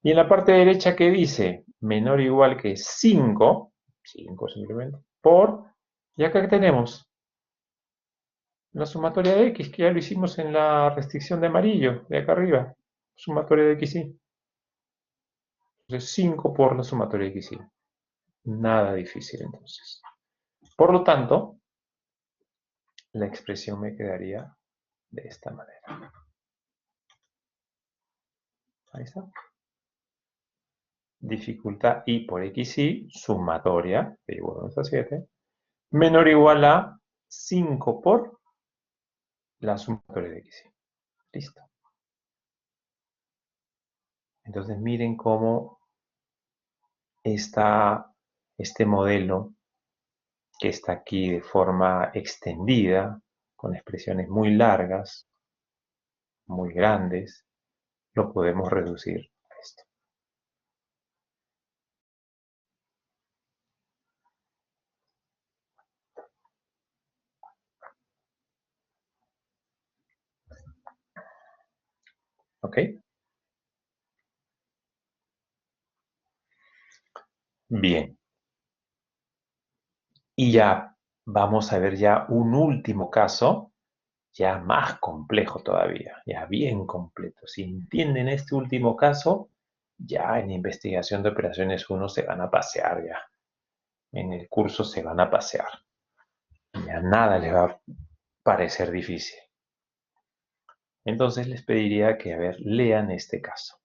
Y en la parte derecha, ¿qué dice? Menor o igual que 5, 5 simplemente, por, y acá que tenemos la sumatoria de x, que ya lo hicimos en la restricción de amarillo, de acá arriba, sumatoria de xy. Entonces 5 por la sumatoria de xy. Nada difícil entonces. Por lo tanto, la expresión me quedaría de esta manera. Ahí está. Dificultad I por xy, sumatoria, de igual a 7, menor o igual a 5 por la sumatoria de xy. Listo. Entonces miren cómo este modelo que está aquí de forma extendida, con expresiones muy largas, muy grandes, lo podemos reducir a esto. ¿Ok? Bien. Y ya vamos a ver ya un último caso, ya más complejo todavía, ya bien completo. Si entienden este último caso, ya en investigación de operaciones 1 se van a pasear ya. En el curso se van a pasear. Ya nada les va a parecer difícil. Entonces les pediría que, a ver, lean este caso.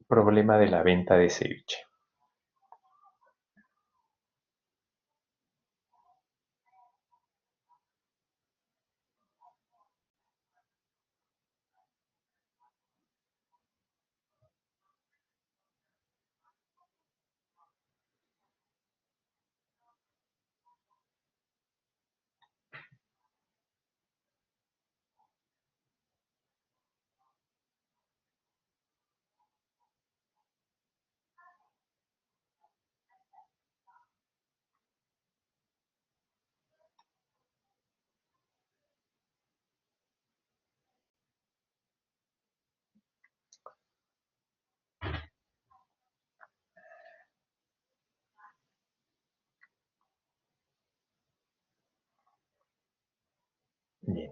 Problema de la venta de ceviche. Bien.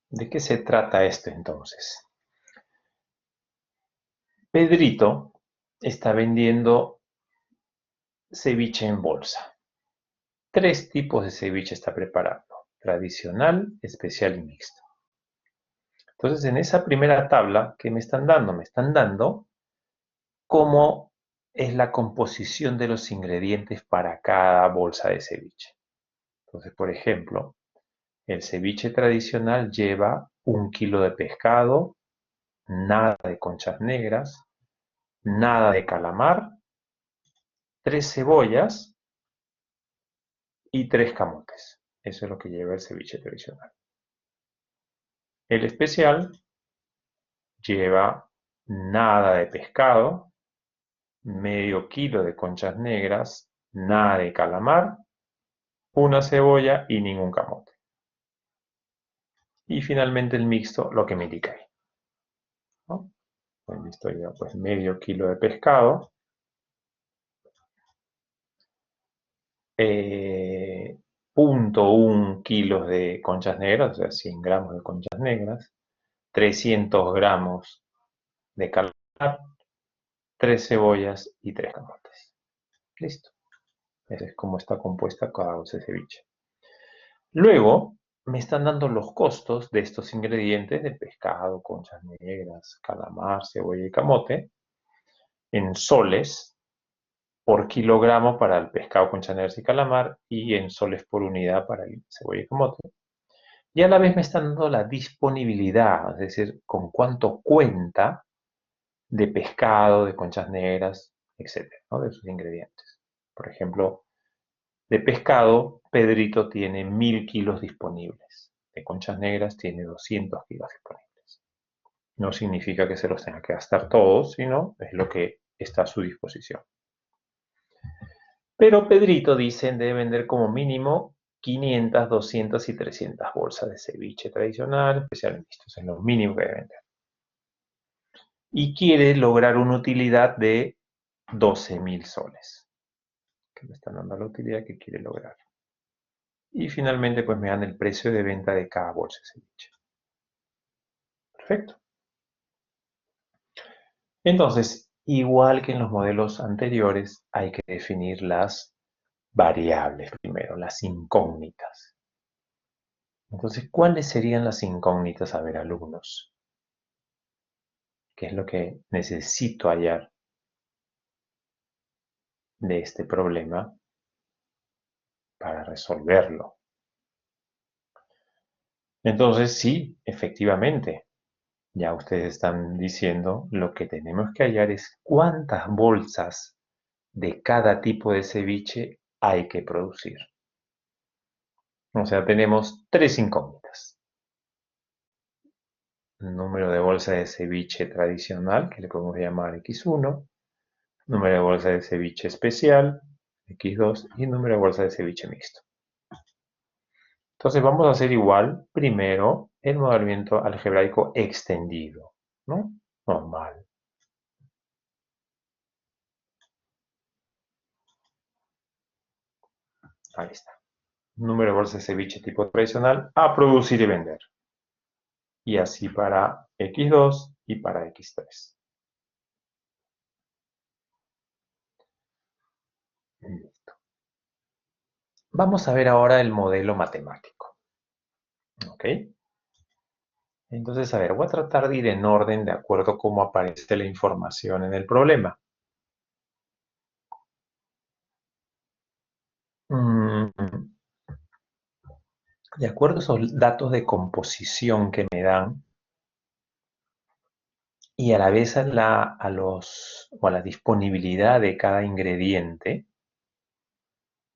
¿De qué se trata esto entonces? Pedrito está vendiendo ceviche en bolsa. 3 tipos de ceviche está preparando: tradicional, especial y mixto. Entonces, en esa primera tabla, ¿qué me están dando? Me están dando cómo es la composición de los ingredientes para cada bolsa de ceviche. Entonces, por ejemplo, el ceviche tradicional lleva 1 kilo de pescado, nada de conchas negras, nada de calamar, 3 cebollas y 3 camotes. Eso es lo que lleva el ceviche tradicional. El especial lleva nada de pescado, medio kilo de conchas negras, nada de calamar, 1 cebolla y ningún camote. Y finalmente el mixto, lo que me indica ahí, ¿no? Pues listo, ya pues medio kilo de pescado, 0,1 kilos de conchas negras, o sea, 100 gramos de conchas negras, 300 gramos de calamar, 3 cebollas y 3 camotes. Listo. Ese es como está compuesta cada bolsa de ceviche. Luego, me están dando los costos de estos ingredientes de pescado, conchas negras, calamar, cebolla y camote en soles por kilogramo para el pescado, conchas negras y calamar, y en soles por unidad para el cebolla y camote. Y a la vez me están dando la disponibilidad, es decir, con cuánto cuenta de pescado, de conchas negras, etcétera, ¿no? De sus ingredientes. Por ejemplo, de pescado, Pedrito tiene 1000 kilos disponibles. De conchas negras tiene 200 kilos disponibles. No significa que se los tenga que gastar todos, sino es lo que está a su disposición. Pero Pedrito dicen debe vender como mínimo 500, 200 y 300 bolsas de ceviche tradicional, especial mixto. Es lo mínimo que debe vender. Y quiere lograr una utilidad de 12.000 soles. Que me están dando la utilidad que quiere lograr. Y finalmente pues me dan el precio de venta de cada bolsa de ceviche. Perfecto. Entonces, igual que en los modelos anteriores, hay que definir las variables primero, las incógnitas. Entonces, ¿cuáles serían las incógnitas? A ver, alumnos, ¿qué es lo que necesito hallar de este problema para resolverlo? Entonces, sí, efectivamente, ya ustedes están diciendo, lo que tenemos que hallar es cuántas bolsas de cada tipo de ceviche hay que producir. O sea, tenemos 3 incógnitas. Número de bolsa de ceviche tradicional, que le podemos llamar X1, número de bolsa de ceviche especial, X2, y número de bolsa de ceviche mixto. Entonces vamos a hacer igual primero el modelamiento algebraico extendido, ¿no? Normal. Ahí está. Número de bolsa de ceviche tipo tradicional a producir y vender. Y así para X2 y para X3. Listo. Vamos a ver ahora el modelo matemático. ¿Ok? Entonces, a ver, voy a tratar de ir en orden de acuerdo a cómo aparece la información en el problema. De acuerdo a esos datos de composición que me dan y a la vez a la disponibilidad de cada ingrediente,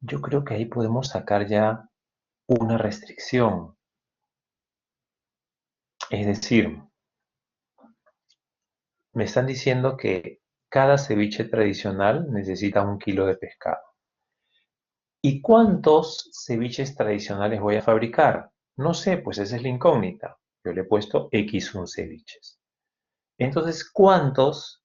yo creo que ahí podemos sacar ya una restricción. Es decir, me están diciendo que cada ceviche tradicional necesita 1 kilo de pescado. ¿Y cuántos ceviches tradicionales voy a fabricar? No sé, pues esa es la incógnita. Yo le he puesto X1 ceviches. Entonces, ¿cuántos?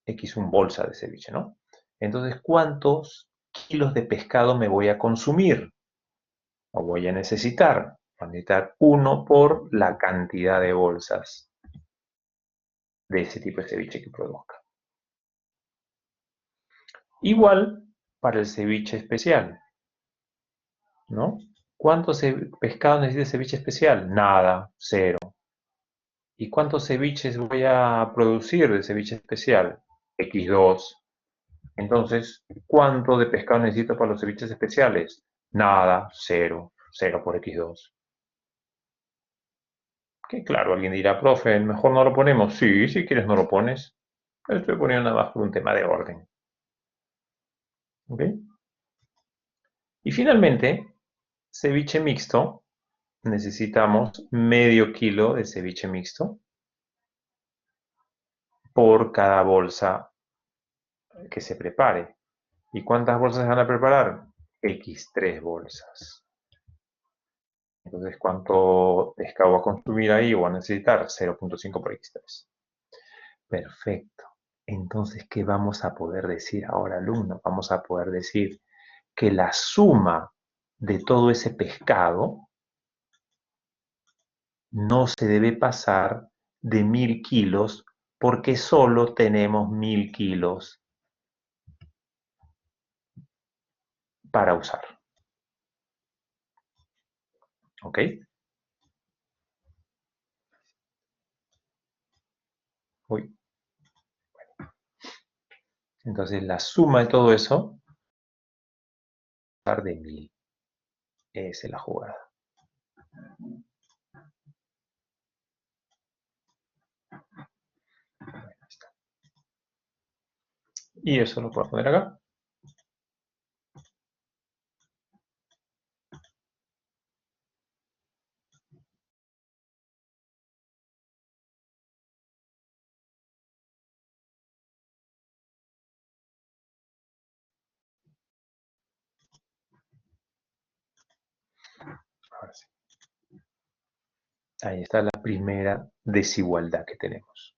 X1 bolsa de ceviche, ¿no? Entonces, ¿cuántos kilos de pescado me voy a consumir o voy a necesitar? Va a necesitar 1 por la cantidad de bolsas de ese tipo de ceviche que produzca. Igual para el ceviche especial, ¿no? ¿Cuántos pescados necesita el ceviche especial? Nada, 0. ¿Y cuántos ceviches voy a producir de ceviche especial? X2. Entonces, ¿cuánto de pescado necesito para los ceviches especiales? Nada, 0. 0 por X2. Que claro, alguien dirá, profe, mejor no lo ponemos. Sí, si quieres no lo pones. Lo estoy poniendo nada más por un tema de orden. ¿Ok? Y finalmente, ceviche mixto. Necesitamos medio kilo de ceviche mixto por cada bolsa que se prepare. ¿Y cuántas bolsas se van a preparar? X3 bolsas. Entonces, ¿cuánto pescado va a consumir ahí? O va a necesitar 0.5 por X3. Perfecto. Entonces, ¿qué vamos a poder decir ahora, alumno? Vamos a poder decir que la suma de todo ese pescado no se debe pasar de 1000 kilos porque solo tenemos 1000 kilos para usar. ¿Ok? Uy. Entonces, la suma de todo eso va a ser de 1000. Esa es la jugada. Y eso lo puedo poner acá. Ahora sí. Ahí está la primera desigualdad que tenemos.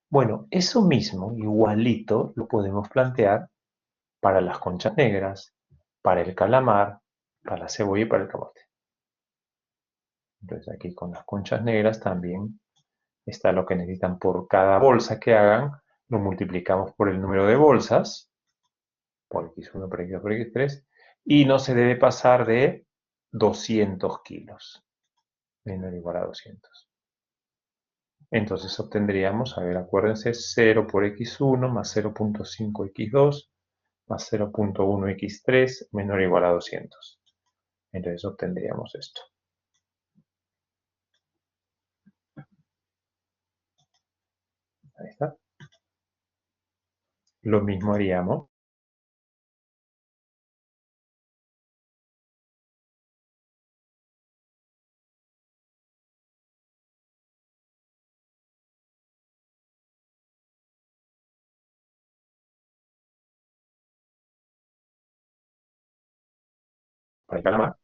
Bueno, eso mismo, igualito, lo podemos plantear para las conchas negras, para el calamar, para la cebolla y para el camote. Entonces aquí con las conchas negras también está lo que necesitan por cada bolsa que hagan, lo multiplicamos por el número de bolsas, por X1, por X2, por X3, y no se debe pasar de 200 kilos, menor o igual a 200. Entonces obtendríamos, a ver, acuérdense, 0 por X1 más 0.5 X2 más 0.1 X3 menor o igual a 200. Entonces obtendríamos esto. Ahí está. Lo mismo haríamos para el calamar.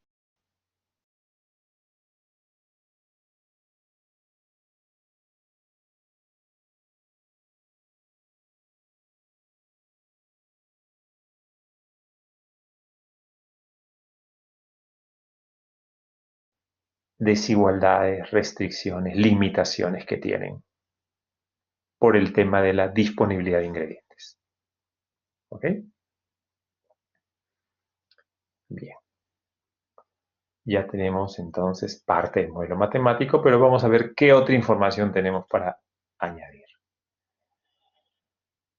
Desigualdades, restricciones, limitaciones que tienen por el tema de la disponibilidad de ingredientes. ¿Ok? Bien. Ya tenemos entonces parte del modelo matemático, pero vamos a ver qué otra información tenemos para añadir.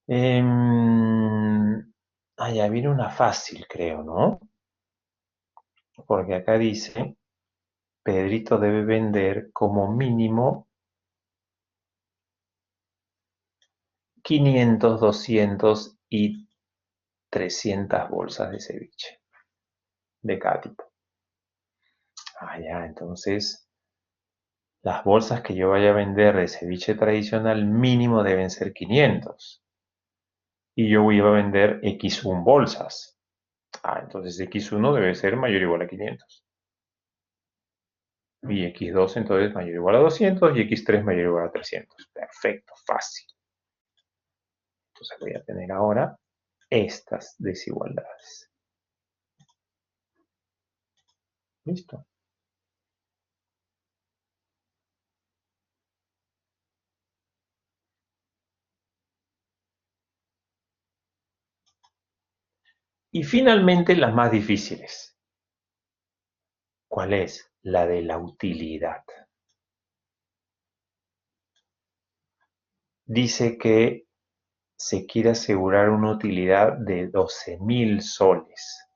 Ya viene una fácil, creo, ¿no? Porque acá dice, Pedrito debe vender como mínimo 500, 200 y 300 bolsas de ceviche, de cada tipo. Ya, entonces las bolsas que yo vaya a vender de ceviche tradicional mínimo deben ser 500. Y yo voy a vender X1 bolsas. Entonces X1 debe ser mayor o igual a 500. Y X2 entonces mayor o igual a 200 y X3 mayor o igual a 300. Perfecto, fácil. Entonces voy a tener ahora estas desigualdades. ¿Listo? Y finalmente las más difíciles. ¿Cuál es? La de la utilidad. Dice que se quiere asegurar una utilidad de 12.000 soles.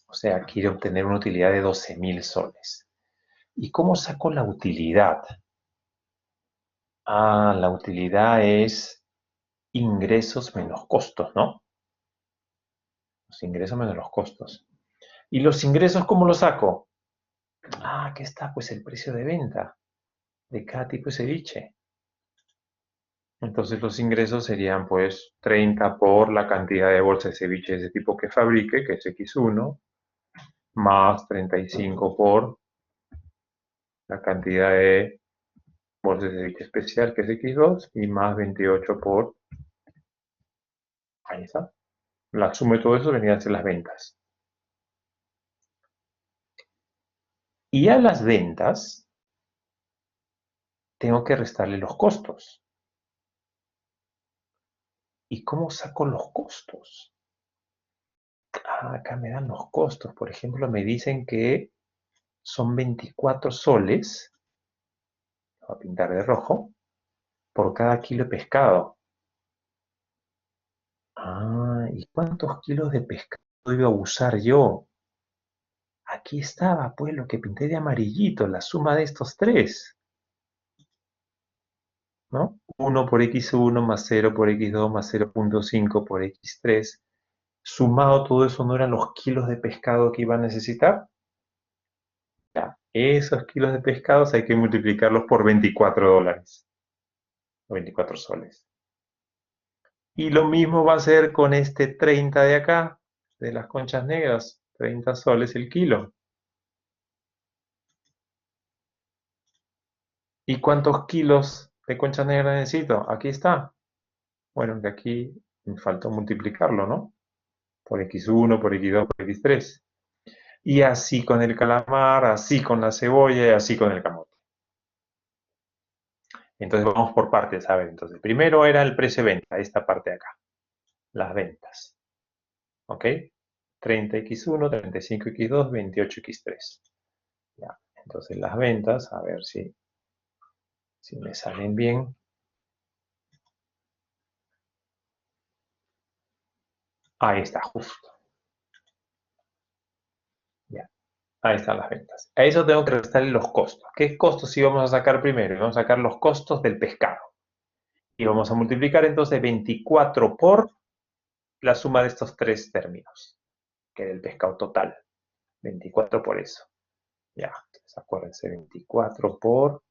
O sea, quiere obtener una utilidad de 12.000 soles. ¿Y cómo saco la utilidad? Ah, la utilidad es ingresos menos costos, ¿no? Los ingresos menos los costos. ¿Y los ingresos cómo los saco? Ah, aquí está, pues el precio de venta de cada tipo de ceviche. Entonces los ingresos serían pues 30 por la cantidad de bolsas de ceviche de ese tipo que fabrique, que es X1, más 35 por la cantidad de bolsas de ceviche especial, que es X2, y más 28 por... Ahí está. La suma de todo eso vendrían a ser las ventas. Y a las ventas tengo que restarle los costos. ¿Y cómo saco los costos? Ah, acá me dan los costos. Por ejemplo, me dicen que son 24 soles, voy a pintar de rojo, por cada kilo de pescado. Ah, ¿y cuántos kilos de pescado iba a usar yo? Aquí estaba, pues, lo que pinté de amarillito, la suma de estos tres, ¿no? 1 por x1 más 0 por x2 más 0,5 por x3. Sumado todo eso, ¿no eran los kilos de pescado que iba a necesitar? Ya, esos kilos de pescados hay que multiplicarlos por 24 dólares, o 24 soles. Y lo mismo va a ser con este 30 de acá, de las conchas negras, 30 soles el kilo. ¿Y cuántos kilos de conchas negras necesito? Aquí está. Bueno, de aquí me falta multiplicarlo, ¿no? Por x1, por x2, por x3. Y así con el calamar, así con la cebolla y así con el camote. Entonces vamos por partes, a ver. Entonces, primero era el precio de venta, esta parte de acá. Las ventas. ¿Ok? 30x1, 35x2, 28x3. Ya. Entonces las ventas, a ver si me salen bien. Ahí está, justo. Ya. Ahí están las ventas. A eso tengo que restarle los costos. ¿Qué costos íbamos a sacar primero? Vamos a sacar los costos del pescado. Y vamos a multiplicar entonces 24 por la suma de estos tres términos, que era el pescado total. 24 por eso. Ya, entonces acuérdense, 24 por...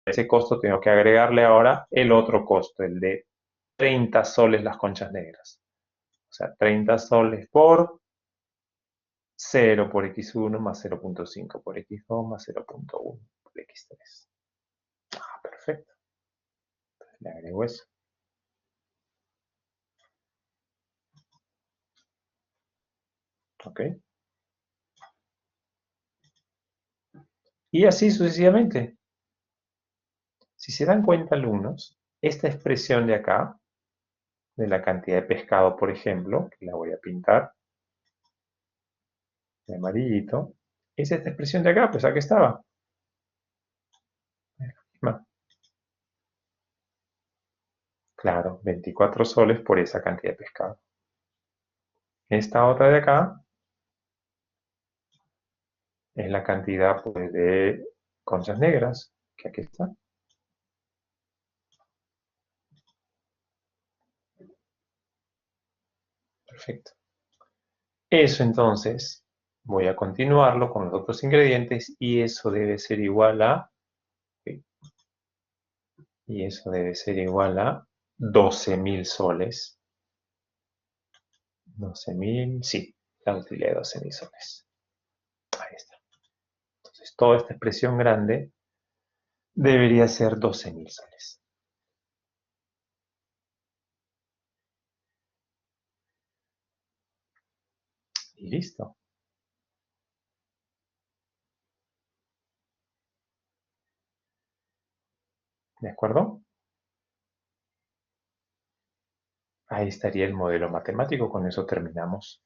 Ese costo tengo que agregarle ahora el otro costo, el de 30 soles las conchas negras. O sea, 30 soles por 0 por x1 más 0,5 por x2 más 0,1 por x3. Ah, perfecto. Entonces le agrego eso. ¿Ok? Y así sucesivamente. Si se dan cuenta, alumnos, esta expresión de acá, de la cantidad de pescado, por ejemplo, que la voy a pintar de amarillito, es esta expresión de acá, pues aquí estaba. Claro, 24 soles por esa cantidad de pescado. Esta otra de acá es la cantidad pues, de conchas negras, que aquí está. Perfecto. Eso entonces, voy a continuarlo con los otros ingredientes y eso debe ser igual a... Y eso debe ser igual a 12.000 soles. 12.000, sí, la utilidad de 12.000 soles. Ahí está. Entonces, toda esta expresión grande Debería ser 12.000 soles. Y listo. ¿De acuerdo? Ahí estaría el modelo matemático. Con eso terminamos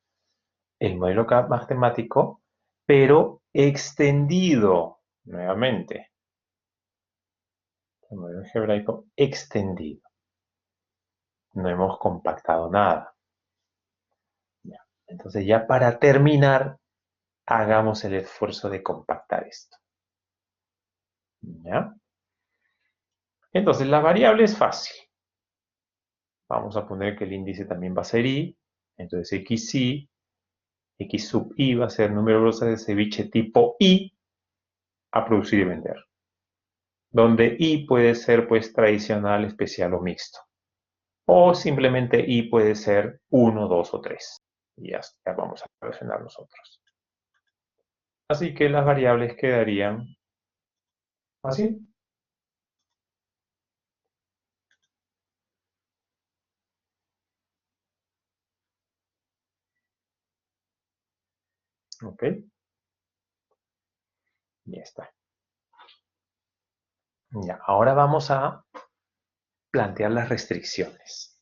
el modelo matemático, pero extendido. Nuevamente, el modelo algebraico extendido. No hemos compactado nada. Ya. Entonces, ya para terminar, hagamos el esfuerzo de compactar esto. ¿Ya? Entonces, la variable es fácil. Vamos a poner que el índice también va a ser i. Entonces, xi, x sub i va a ser número de bolsas de ceviche tipo i a producir y vender. Donde i puede ser pues tradicional, especial o mixto. O simplemente i puede ser 1, 2 o 3. Y ya vamos a relacionar nosotros. Así que las variables quedarían así. ¿Ok? Ya está. Ya, ahora vamos a plantear las restricciones,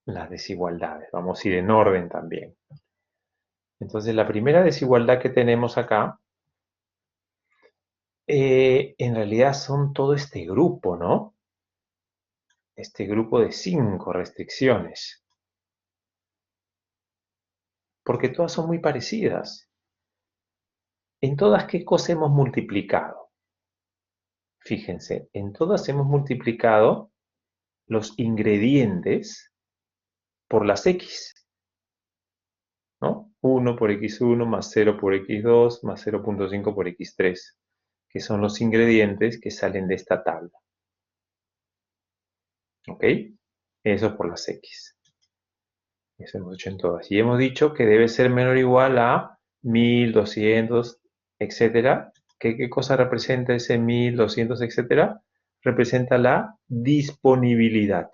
las desigualdades. Vamos a ir en orden también. Entonces, la primera desigualdad que tenemos acá, en realidad son todo este grupo, ¿no? Este grupo de 5 restricciones. Porque todas son muy parecidas. ¿En todas qué cosa hemos multiplicado? Fíjense, en todas hemos multiplicado los ingredientes por las x, ¿no? 1 por x1 más 0 por x2 más 0.5 por x3, que son los ingredientes que salen de esta tabla. ¿Ok? Eso por las x. Eso hemos hecho en todas. Y hemos dicho que debe ser menor o igual a 1200, etcétera. ¿Qué cosa representa ese 1200, etcétera? Representa la disponibilidad,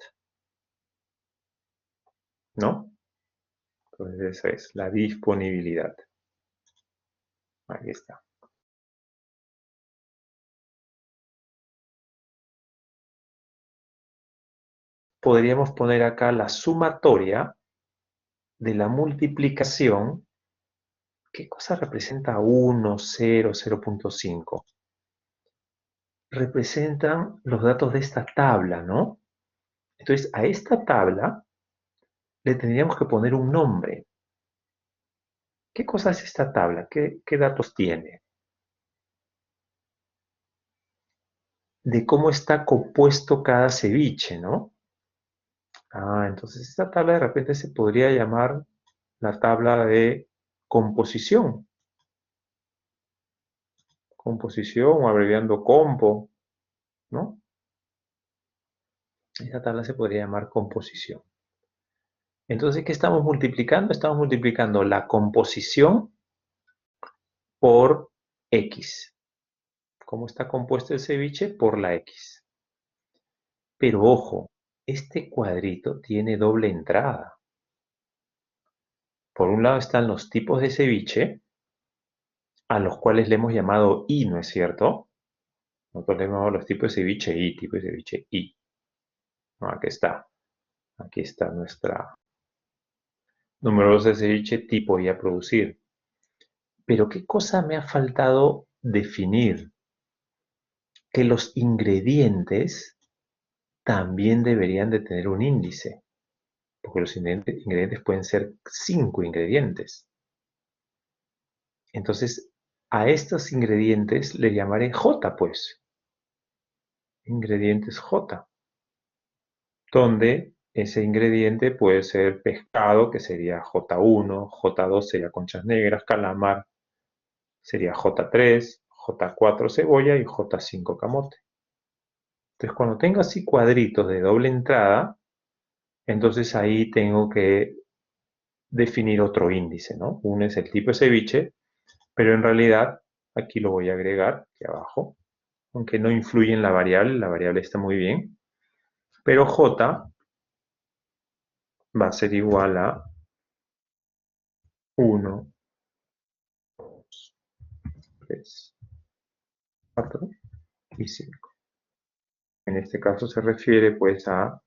¿no? Entonces eso es la disponibilidad. Aquí está. Podríamos poner acá la sumatoria de la multiplicación. ¿Qué cosa representa 1, 0, 0.5? Representan los datos de esta tabla, ¿no? Entonces, a esta tabla le tendríamos que poner un nombre. ¿Qué cosa es esta tabla? ¿Qué datos tiene? De cómo está compuesto cada ceviche, ¿no? Entonces esta tabla de repente se podría llamar la tabla de composición. Composición o abreviando compo, ¿no? Esta tabla se podría llamar composición. Entonces, ¿qué estamos multiplicando? Estamos multiplicando la composición por X. ¿Cómo está compuesto el ceviche? Por la X. Pero ojo, este cuadrito tiene doble entrada. Por un lado están los tipos de ceviche, a los cuales le hemos llamado I, ¿no es cierto? Nosotros le hemos llamado los tipos de ceviche I, tipo de ceviche I. No, aquí está. Aquí está nuestra número de ceviche tipo I a producir. Pero ¿qué cosa me ha faltado definir? Que los ingredientes también deberían de tener un índice. Porque los ingredientes pueden ser 5 ingredientes. Entonces, a estos ingredientes le llamaré J, pues. Ingredientes J. Donde ese ingrediente puede ser pescado, que sería J1, J2 sería conchas negras, calamar sería J3, J4 cebolla y J5 camote. Entonces, cuando tengo así cuadritos de doble entrada, entonces ahí tengo que definir otro índice, ¿no? Uno es el tipo de ceviche, pero en realidad aquí lo voy a agregar aquí abajo. aunque no influye en la variable está muy bien. Pero J va a ser igual a 1, 3, 4 y 5. En este caso se refiere pues a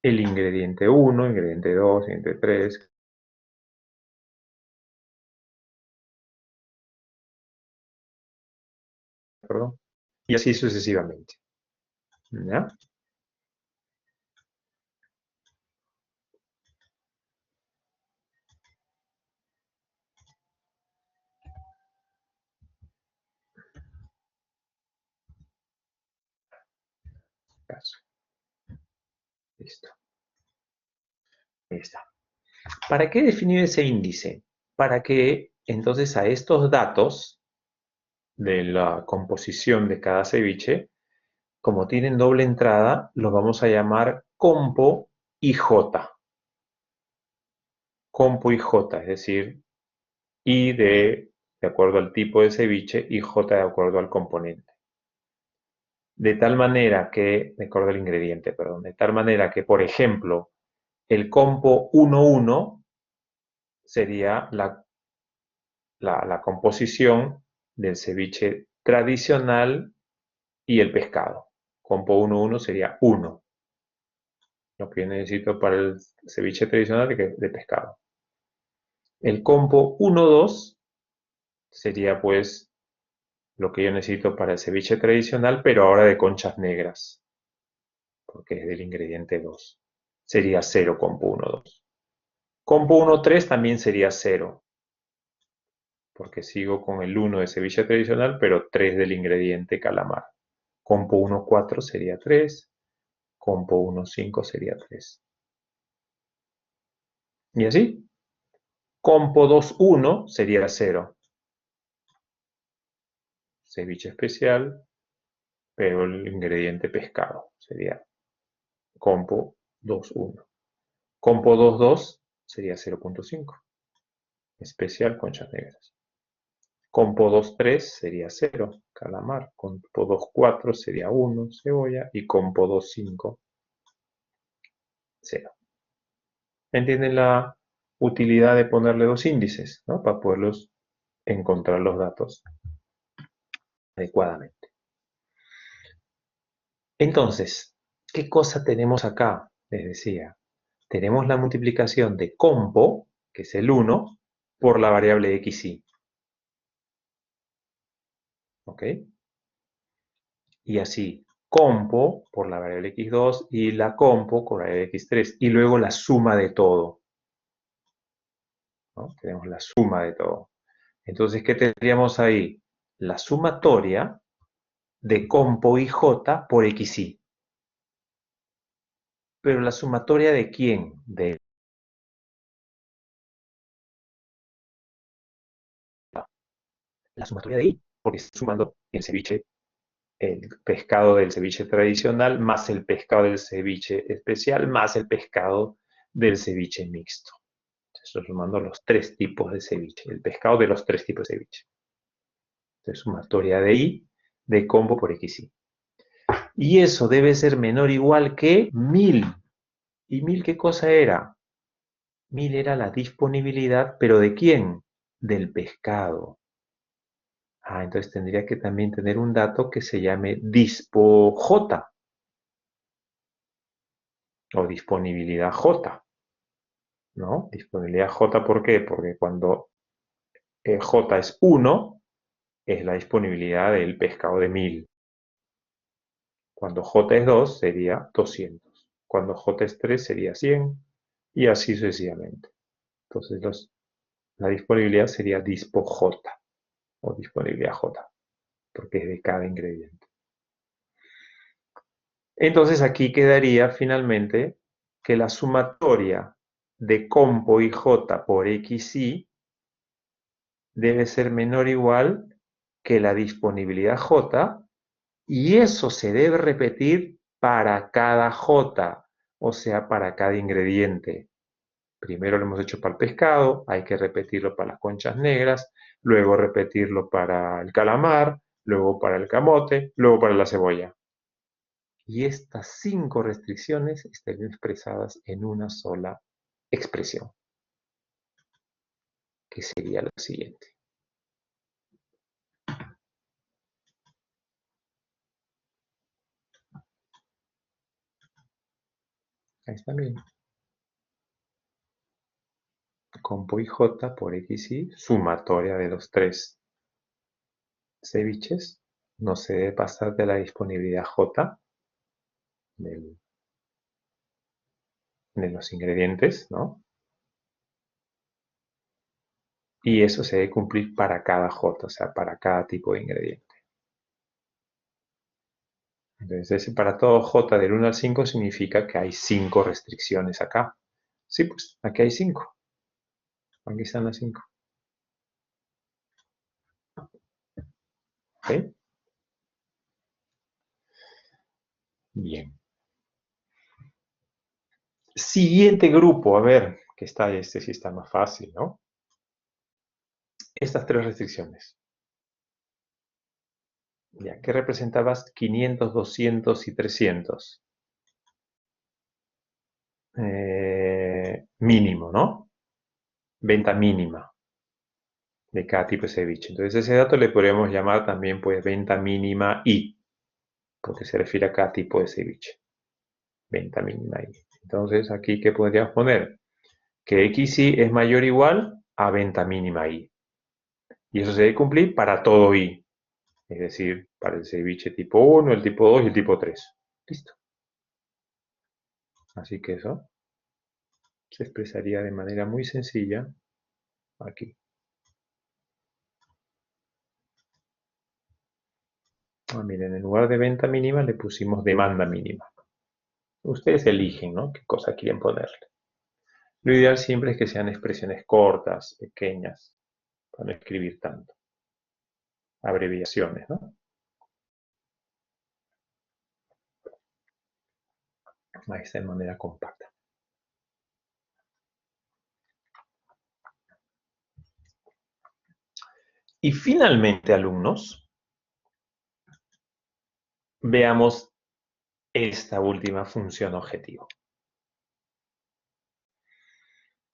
el ingrediente 1, ingrediente 2, ingrediente 3, perdón, y así sucesivamente. ¿Ya? Caso. Listo. Ahí está. ¿Para qué definir ese índice? Para que entonces a estos datos de la composición de cada ceviche, como tienen doble entrada, los vamos a llamar compo y J. Compo y J, es decir, I de acuerdo al tipo de ceviche y J de acuerdo al componente. De tal manera que, de acuerdo al ingrediente, perdón, de tal manera que, por ejemplo, el compo 1,1 sería la composición del ceviche tradicional y el pescado. Compo 1,1 sería 1, lo que yo necesito para el ceviche tradicional de pescado. El compo 1,2 sería pues lo que yo necesito para el ceviche tradicional, pero ahora de conchas negras, porque es del ingrediente 2. Sería 0 compo 1,2. Compo 1,3 también sería 0, porque sigo con el 1 de ceviche tradicional, pero 3 del ingrediente calamar. Compo 1,4 sería 3, compo 1,5 sería 3. Y así, compo 2,1 sería 0. Ceviche especial, pero el ingrediente pescado sería compo 2,1. Compo 2,2 sería 0,5. Especial conchas negras. Compo 2,3 sería 0, calamar. Compo 2,4 sería 1, cebolla. Y compo 2,5, 0. ¿Entienden la utilidad de ponerle dos índices, ¿no? Para poderlos encontrar los datos adecuadamente? Entonces, ¿qué cosa tenemos acá? Les decía, tenemos la multiplicación de compo, que es el 1, por la variable xy. ¿Ok? Y así, compo por la variable x2 y la compo por la variable x3. Y luego la suma de todo, ¿no? Tenemos la suma de todo. Entonces, ¿qué tendríamos ahí? La sumatoria de compo ij por xy. Pero la sumatoria ¿de quién? De la sumatoria de y, porque estoy sumando el ceviche, el pescado del ceviche tradicional, más el pescado del ceviche especial, más el pescado del ceviche mixto. Estoy sumando los tres tipos de ceviche, el pescado de los tres tipos de ceviche. Entonces, sumatoria de i de compo por xy. Y eso debe ser menor o igual que 1000. ¿Y 1000 qué cosa era? 1000 era la disponibilidad, ¿pero de quién? Del pescado. Entonces tendría que también tener un dato que se llame dispo-J o disponibilidad J, ¿no? Disponibilidad J, ¿por qué? Porque cuando J es 1, es la disponibilidad del pescado de 1000. Cuando J es 2, sería 200. Cuando J es 3, sería 100. Y así sucesivamente. Entonces la disponibilidad sería dispo-J o disponibilidad J, porque es de cada ingrediente. Entonces aquí quedaría finalmente que la sumatoria de compo ij por xy debe ser menor o igual que la disponibilidad J, y eso se debe repetir para cada J, o sea, para cada ingrediente. Primero lo hemos hecho para el pescado, hay que repetirlo para las conchas negras, luego repetirlo para el calamar, luego para el camote, luego para la cebolla. Y estas 5 restricciones están expresadas en una sola expresión, que sería la siguiente. Ahí está bien. Compo y J por X y sumatoria de los 3 ceviches. No se debe pasar de la disponibilidad J de los ingredientes, ¿no? Y eso se debe cumplir para cada J, o sea, para cada tipo de ingrediente. Entonces, para todo J del 1 al 5 significa que hay 5 restricciones acá. Sí, pues, aquí hay 5. Aquí están las 5. ¿Ok? Bien. Siguiente grupo, a ver, que está este sí está más fácil, ¿no? Estas 3 restricciones. Ya, ¿qué representabas? 500, 200 y 300. Mínimo, ¿no? Venta mínima de cada tipo de ceviche. Entonces ese dato le podríamos llamar también pues venta mínima I, porque se refiere a cada tipo de ceviche. Venta mínima I. Entonces aquí, ¿qué podríamos poner? Que XI es mayor o igual a venta mínima I. Y eso se debe cumplir para todo I. Es decir, para el ceviche tipo 1, el tipo 2 y el tipo 3. Listo. Así que eso se expresaría de manera muy sencilla aquí. Miren, en lugar de venta mínima le pusimos demanda mínima. Ustedes eligen, ¿no? Qué cosa quieren ponerle. Lo ideal siempre es que sean expresiones cortas, pequeñas, para no escribir tanto. Abreviaciones, ¿no? Ahí está de manera compacta. Y finalmente, alumnos, veamos esta última función objetivo.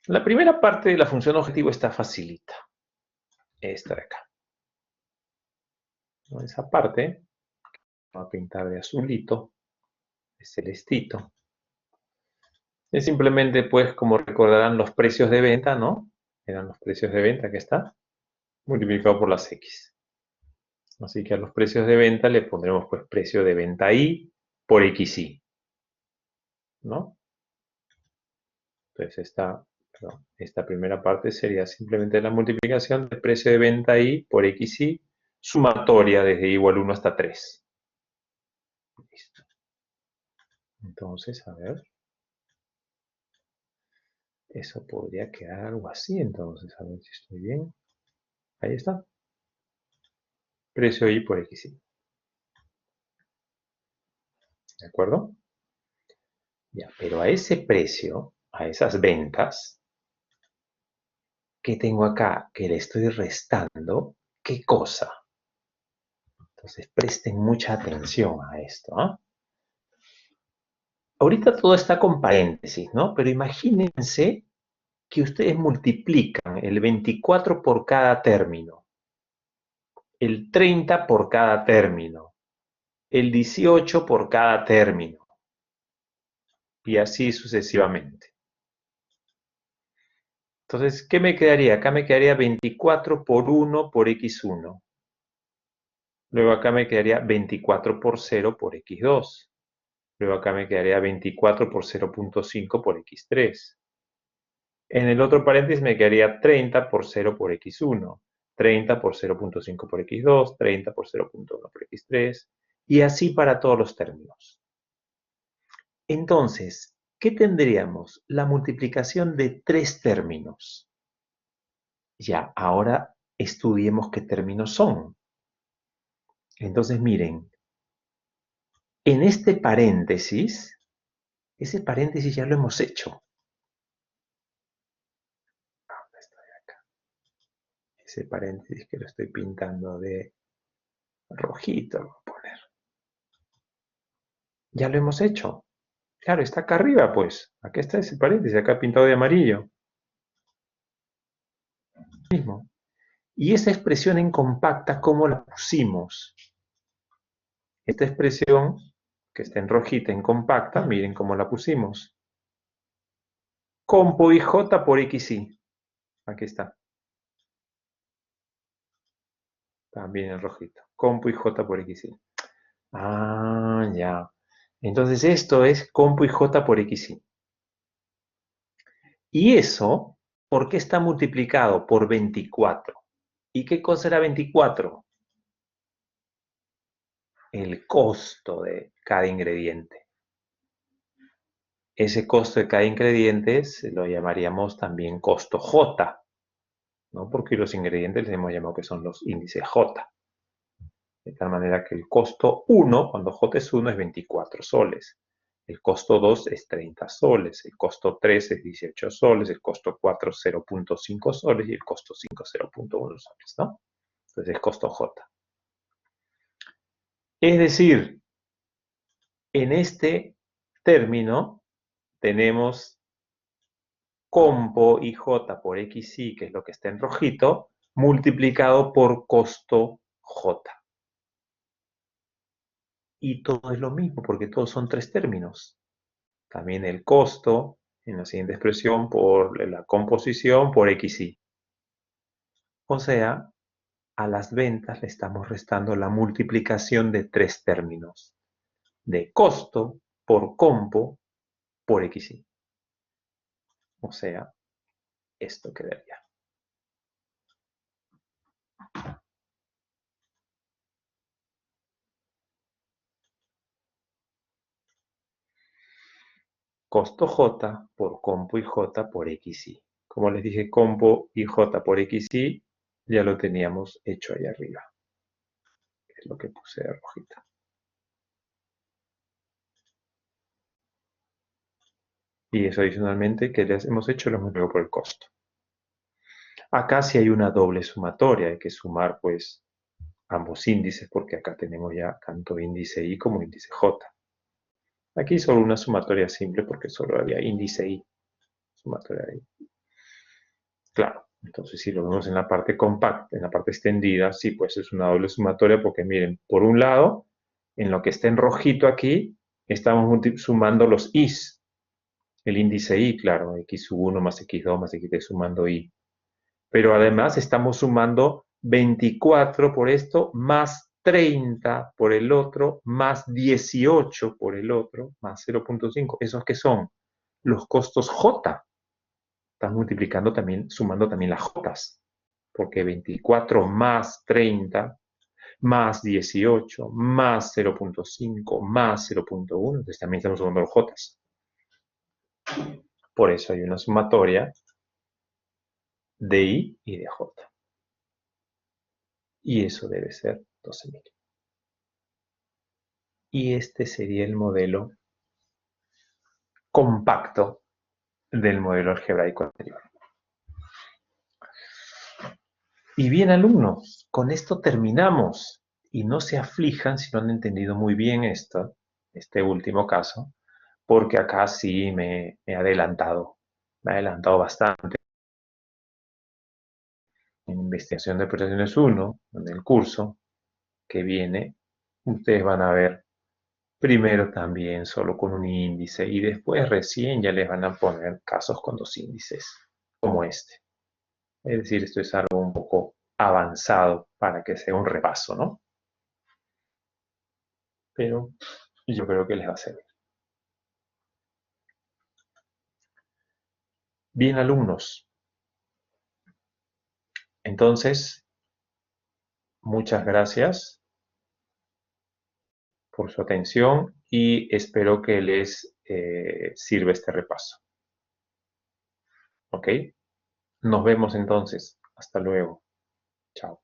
La primera parte de la función objetivo está facilita. Esta de acá. Esa parte, voy a pintar de azulito, de celestito. Es simplemente, pues, como recordarán los precios de venta, ¿no? Eran los precios de venta que está, multiplicado por las X. Así que a los precios de venta le pondremos, pues, precio de venta I por XI, ¿no? Entonces, esta primera parte sería simplemente la multiplicación del precio de venta I por XI, sumatoria desde igual 1 hasta 3. Listo. Entonces, a ver. Eso podría quedar algo así, entonces, a ver si estoy bien. Ahí está. Precio I por XI. ¿De acuerdo? Ya, pero a ese precio, a esas ventas, ¿qué tengo acá? Que le estoy restando, ¿qué cosa? Entonces, presten mucha atención a esto, ¿eh? Ahorita todo está con paréntesis, ¿no? Pero imagínense que ustedes multiplican el 24 por cada término, el 30 por cada término, el 18 por cada término, y así sucesivamente. Entonces, ¿qué me quedaría? Acá me quedaría 24 por 1 por x1. Luego acá me quedaría 24 por 0 por x2. Luego acá me quedaría 24 por 0.5 por x3. En el otro paréntesis me quedaría 30 por 0 por x1, 30 por 0.5 por x2, 30 por 0.1 por x3, y así para todos los términos. Entonces, ¿qué tendríamos? La multiplicación de 3 términos. Ya, ahora estudiemos qué términos son. Entonces, miren, en este paréntesis, ese paréntesis ya lo hemos hecho. ¿Dónde estoy acá? Ese paréntesis que lo estoy pintando de Rojito lo voy a poner. Ya lo hemos hecho. Claro, está acá arriba, pues. Acá está ese paréntesis, acá pintado de amarillo. Mismo. Y esa expresión en compacta, ¿cómo la pusimos? Esta expresión, que está en rojita, en compacta, miren cómo la pusimos. Compo IJ por XY. Aquí está. También en rojito. Compo IJ por XY. Ah, ya. Entonces esto es compo IJ por XY. Y eso, ¿por qué está multiplicado por 24? ¿Y qué cosa era 24? El costo de cada ingrediente. Ese costo de cada ingrediente se lo llamaríamos también costo J, ¿no? Porque los ingredientes les hemos llamado que son los índices J. De tal manera que el costo 1, cuando J es 1, es 24 soles. El costo 2 es 30 soles, el costo 3 es 18 soles, el costo 4 0.5 soles y el costo 5 0.1 soles, ¿no? Entonces es costo J. Es decir, en este término tenemos compo IJ por XY, que es lo que está en rojito, multiplicado por costo J. Y todo es lo mismo, porque todos son tres términos. También el costo, en la siguiente expresión, por la composición por XY. O sea, a las ventas le estamos restando la multiplicación de tres términos. De costo por compo por XY. O sea, esto quedaría. Costo J por compo y J por XY. Como les dije, compo y J por XY ya lo teníamos hecho ahí arriba. Es lo que puse de rojita. Y eso adicionalmente que les hemos hecho lo hemos por el costo. Acá sí hay una doble sumatoria, hay que sumar pues ambos índices porque acá tenemos ya tanto índice I como índice J. Aquí solo una sumatoria simple porque solo había índice I. Sumatoria I. Claro, entonces si lo vemos en la parte compacta, en la parte extendida, sí, pues es una doble sumatoria porque miren, por un lado, en lo que está en rojito aquí, estamos sumando los I's. El índice I, claro, X1 más X2 más X3 sumando I. Pero además estamos sumando 24 por esto, más 30 por el otro, más 18 por el otro, más 0.5. ¿Esos qué son? Los costos J. Estás multiplicando también, sumando también las Jotas. Porque 24 más 30 más 18 más 0.5 más 0.1, entonces también estamos sumando los Jotas. Por eso hay una sumatoria de I y de J. Y eso debe ser 12.000. Y este sería el modelo compacto del modelo algebraico anterior. Y bien, alumnos, con esto terminamos. Y no se aflijan si no han entendido muy bien esto, este último caso, porque acá sí me he adelantado. Me he adelantado bastante. En investigación de operaciones 1, en el curso que viene, ustedes van a ver primero también solo con un índice y después recién ya les van a poner casos con dos índices, como este. Es decir, esto es algo un poco avanzado para que sea un repaso, ¿no? Pero yo creo que les va a servir. Bien, alumnos. Entonces, muchas gracias por su atención y espero que les sirva este repaso. ¿Ok? Nos vemos entonces. Hasta luego. Chao.